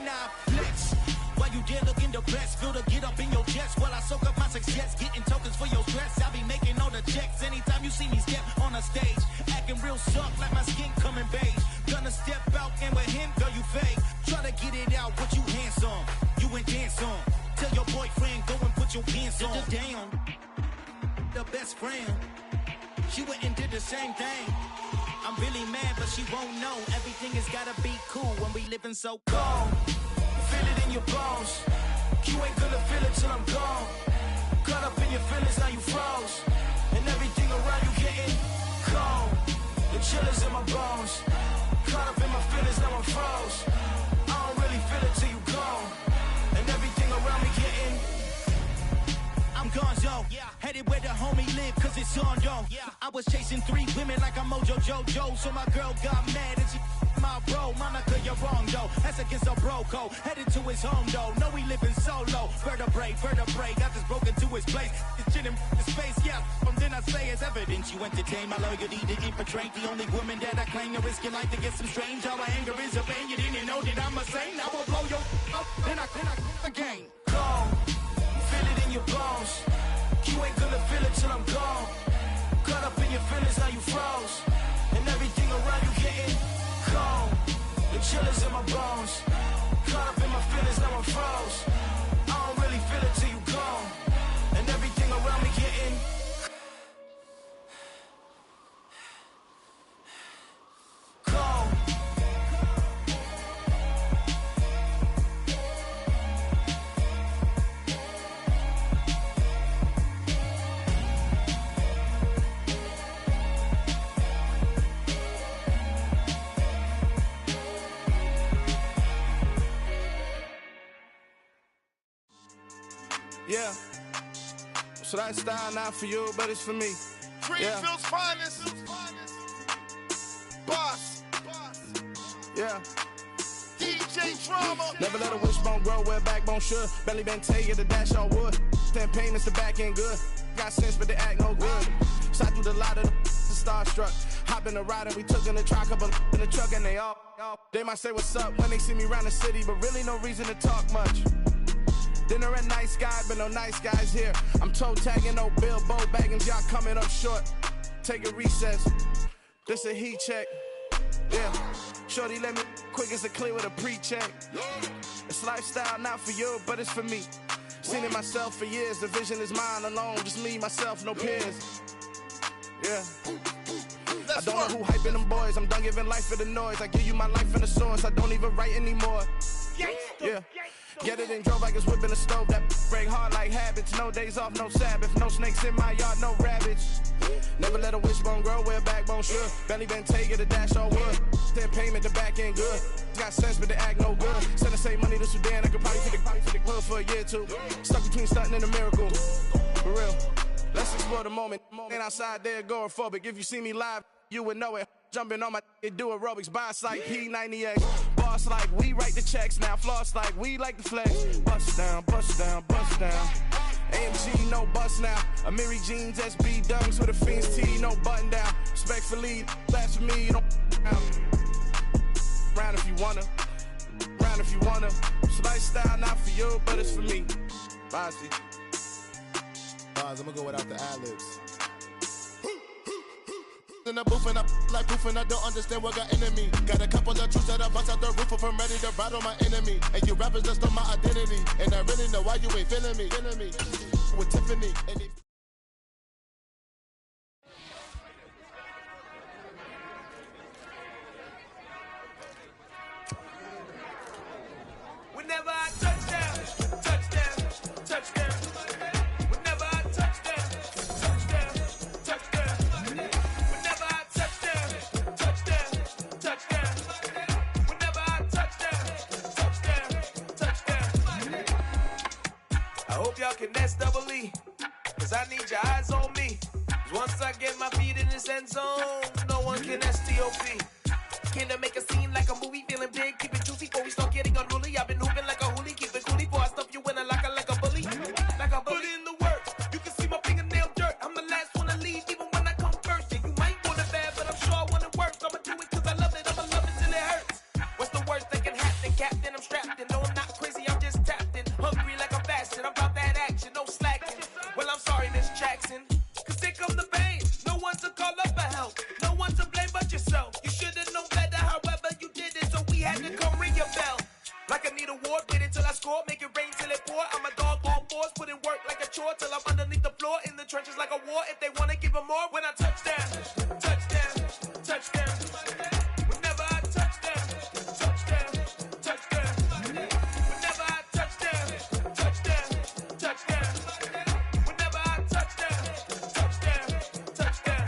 nah flex. While you there looking depressed, feel to get up in your chest while I soak up my success, getting tokens for your stress. I be making all the checks anytime you see me step on a stage, acting real soft like my skin coming beige. Gonna step out and with him, girl, you fake. Try to get it out, but you handsome, you ain't dance on. Tell your boyfriend, go and put your pants on. Down, the best friend. She went and did the same thing. I'm really mad, but she won't know. Everything has gotta be cool when we living so cold. Feel it in your bones. You ain't gonna feel it till I'm gone. Caught up in your feelings, now you froze. And everything around you getting cold. The chill is in my bones. Caught up in my feelings, now I'm froze. headed where the homie live, cause it's on though. I was chasing 3 women like I'm Mojo Jojo, so my girl got mad and she my bro. Monica, you're wrong though, that's against a bro code. Headed to his home though, no we living solo. Vertebrae, got this broken to his place. It's chin in the space, yeah. From then I say it's evidence you entertain my loyalty to infiltrate. The only woman that I claim to risk your life to get some strange. All my anger is a pain, you didn't know that I'm a saint. I will blow your up, then I again. Gone, feel it in your bones. You ain't gonna feel it till I'm gone. Caught up in your feelings, now you froze. And everything around you getting cold. The chillers in my bones. Caught up in my feelings, now I'm froze. I don't really feel it till you gone. And everything around me getting cold. Yeah. So that style not for you, but it's for me. Greenfield's finest. Boss. Yeah. DJ Drama. Never let a wishbone grow where backbone should. Belly been take it, the dash on wood. 10 payments, the back end good. Got sense, but they act no good. Side through the lot of the starstruck. Hop in the ride and we took in the truck, couple in the truck and they all. They might say what's up when they see me around the city, but really no reason to talk much. Dinner at Nice Guy, but no nice guys here. I'm toe tagging, no Bilbo Baggins, y'all coming up short. Take a recess, this a heat check. Yeah, shorty let me quick as a clear with a pre-check. It's lifestyle not for you, but it's for me. Seen it myself for years, the vision is mine alone. Just me, myself, no peers. Yeah. I don't know who hyping them boys, I'm done giving life for the noise. I give you my life in the source, I don't even write anymore. Yeah. Get it and drove like it's whipping the stove. That break hard like habits. No days off, no Sabbath. No snakes in my yard, no rabbits. Never let a wishbone grow where backbone should. Belly been taking the dash all wood. 10 payment, the back end good. Got sense, but they act no good. Send the same money to Sudan. I could probably take the hood for a year or two. Stuck between stunting and a miracle. For real. Let's explore the moment. Ain't outside there agoraphobic. If you see me live, you would know it. Jumping on my do aerobics, boss like P90X. Boss like we write the checks now. Floss like we like the flex. Bust down, bust down, bust down. AMG, no bust now. Amiri jeans, SB dunks with a Fiends T, no button down. Respectfully, that's for me, you don't round if you wanna. Round if you wanna. It's lifestyle not for you, but it's for me. Bossy. Bars, I'm gonna go without the ad-libs. In the booth and I like proof and I don't understand what got into me. Got a couple of truths that I bust out the roof if I'm ready to battle my enemy. And you rappers just stole my identity. And I really know why you ain't feeling me. With Tiffany and Whenever I touch down, touchdown, touchdown. Whenever I touch down, touchdown, touchdown. Whenever I touch down, touchdown, touchdown. Whenever I touch down, touchdown. I hope y'all can S-double-E, cause I need your eyes on me. Cause once I get my feet in this end zone, no one can S-T-O-P. Came to make a scene like a movie, feeling big, keep it juicy before we start getting unruly. I've been hooping like a hoolie, keep it coolie before I stuff you in a locker like a bully. Like a bully. Put in the work, you can see my fingernail dirt. I'm the last one to leave, even when I come first. Yeah, you might want it bad, but I'm sure I want it worse. I'ma do it cause I love it, I'ma love it till it hurts. What's the worst that can happen, Captain? I'm strapped in, no I'm not crazy, I'm just tapped in. Hungry like I'm fasting, I'm about that action, no slacking. Well, I'm sorry, Miss Jackson, cause here come the pain. No one to call up for help, no one to blame but yourself. You should've known better, however you did it, so we had to come ring your bell. Like I need a ward, wait until I score, make it rain till it pour. I'm a dog on fours, put in work like a chore till I'm underneath the floor, in the trenches like a war. If they wanna give them more, when I touch down, touchdown, touchdown. Whenever I touch down, touchdown, touchdown. Whenever I touch down, touchdown, touchdown. Whenever I touch down, touchdown, touchdown.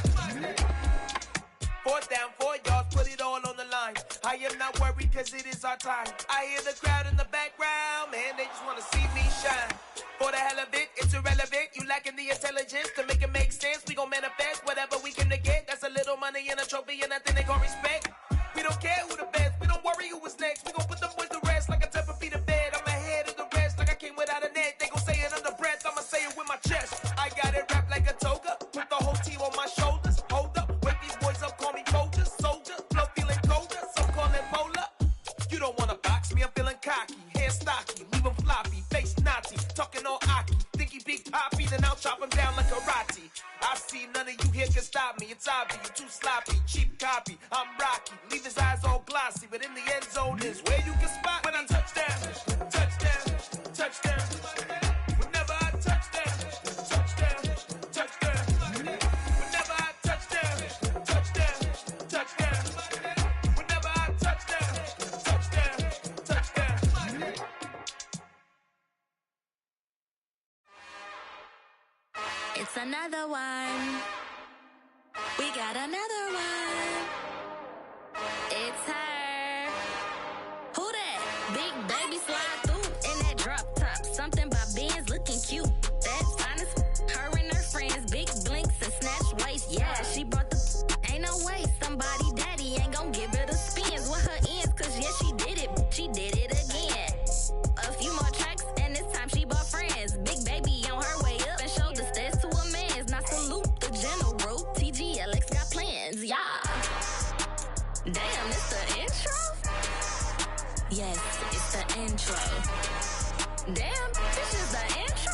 4th down, 4 yards, put it all on the line. I am not not worry, cause it is our time. I hear the crowd in the background, man, they just wanna see me shine. For the hell of it, it's irrelevant. You lacking the intelligence to make it make sense. We gon' manifest whatever we came to get. That's a little money and a trophy and nothing they gon' respect. We don't care who the best, we don't worry who was next. We gon' put them boys to rest like a Tempur-Pedic to bed. I'm ahead of the rest like I came without a net. They gon' say it under breath, I'ma say it with my chest. I got it wrapped like a toga, put the whole team on my shoulders. Hold up, wake these boys up, call me Folger, soldier. Flow feeling colder, so call it molar. You don't wanna box me, I'm feeling cocky. Hair stocky, leave him floppy, face naughty. Talking all Aki, think he big poppy, then I'll chop him down like karate. I see none of you here can stop me. It's obvious, you too sloppy, cheap copy. I'm Rocky, leave his eyes all glossy, but in the end zone is where you can spot when I touch down, touch down, touch down. Whenever I touch down, touch down, touch down. Whenever I touch down, touch down, touch down. Whenever I touch down, touch down, touch down. It's another one. We got another one. It's her. Who that? Big baby slide through in that drop top. Something about Benz looking cute. That's honest. Her and her friends, big blinks and snatch waist. Yeah, she brought the. Ain't no way somebody daddy ain't gon' give her the spins with her ends. Cause yeah, she did it. She did it again. A few more tracks and this time she bought friends. Big baby on her way up and showed the stairs to a man's. Now salute the general. TGLX got plans, yeah. Damn, it's the intro? Yes, it's the intro. Damn, this is the intro?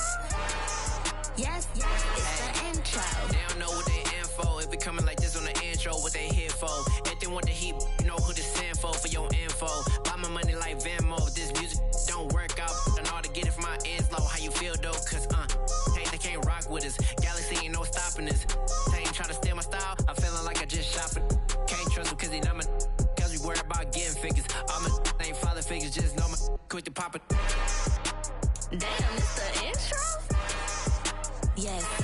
Yes, it's the intro. They don't know what they info. If it coming like this on the intro, what they here for? If they want the heat, you know who to send for your info. Buy my money like Venmo. This music don't work out. I know how to get it from my ends low. How you feel though? Cause hey, they can't rock with us. Galaxy ain't no stopping us. They ain't try to steal my style. I'm feeling like I just shopping. Can't trust them cause they know my. Cause we worried about getting figures. All my ain't father figures. Just know my quick to pop it. Damn, it's the intro? Yes.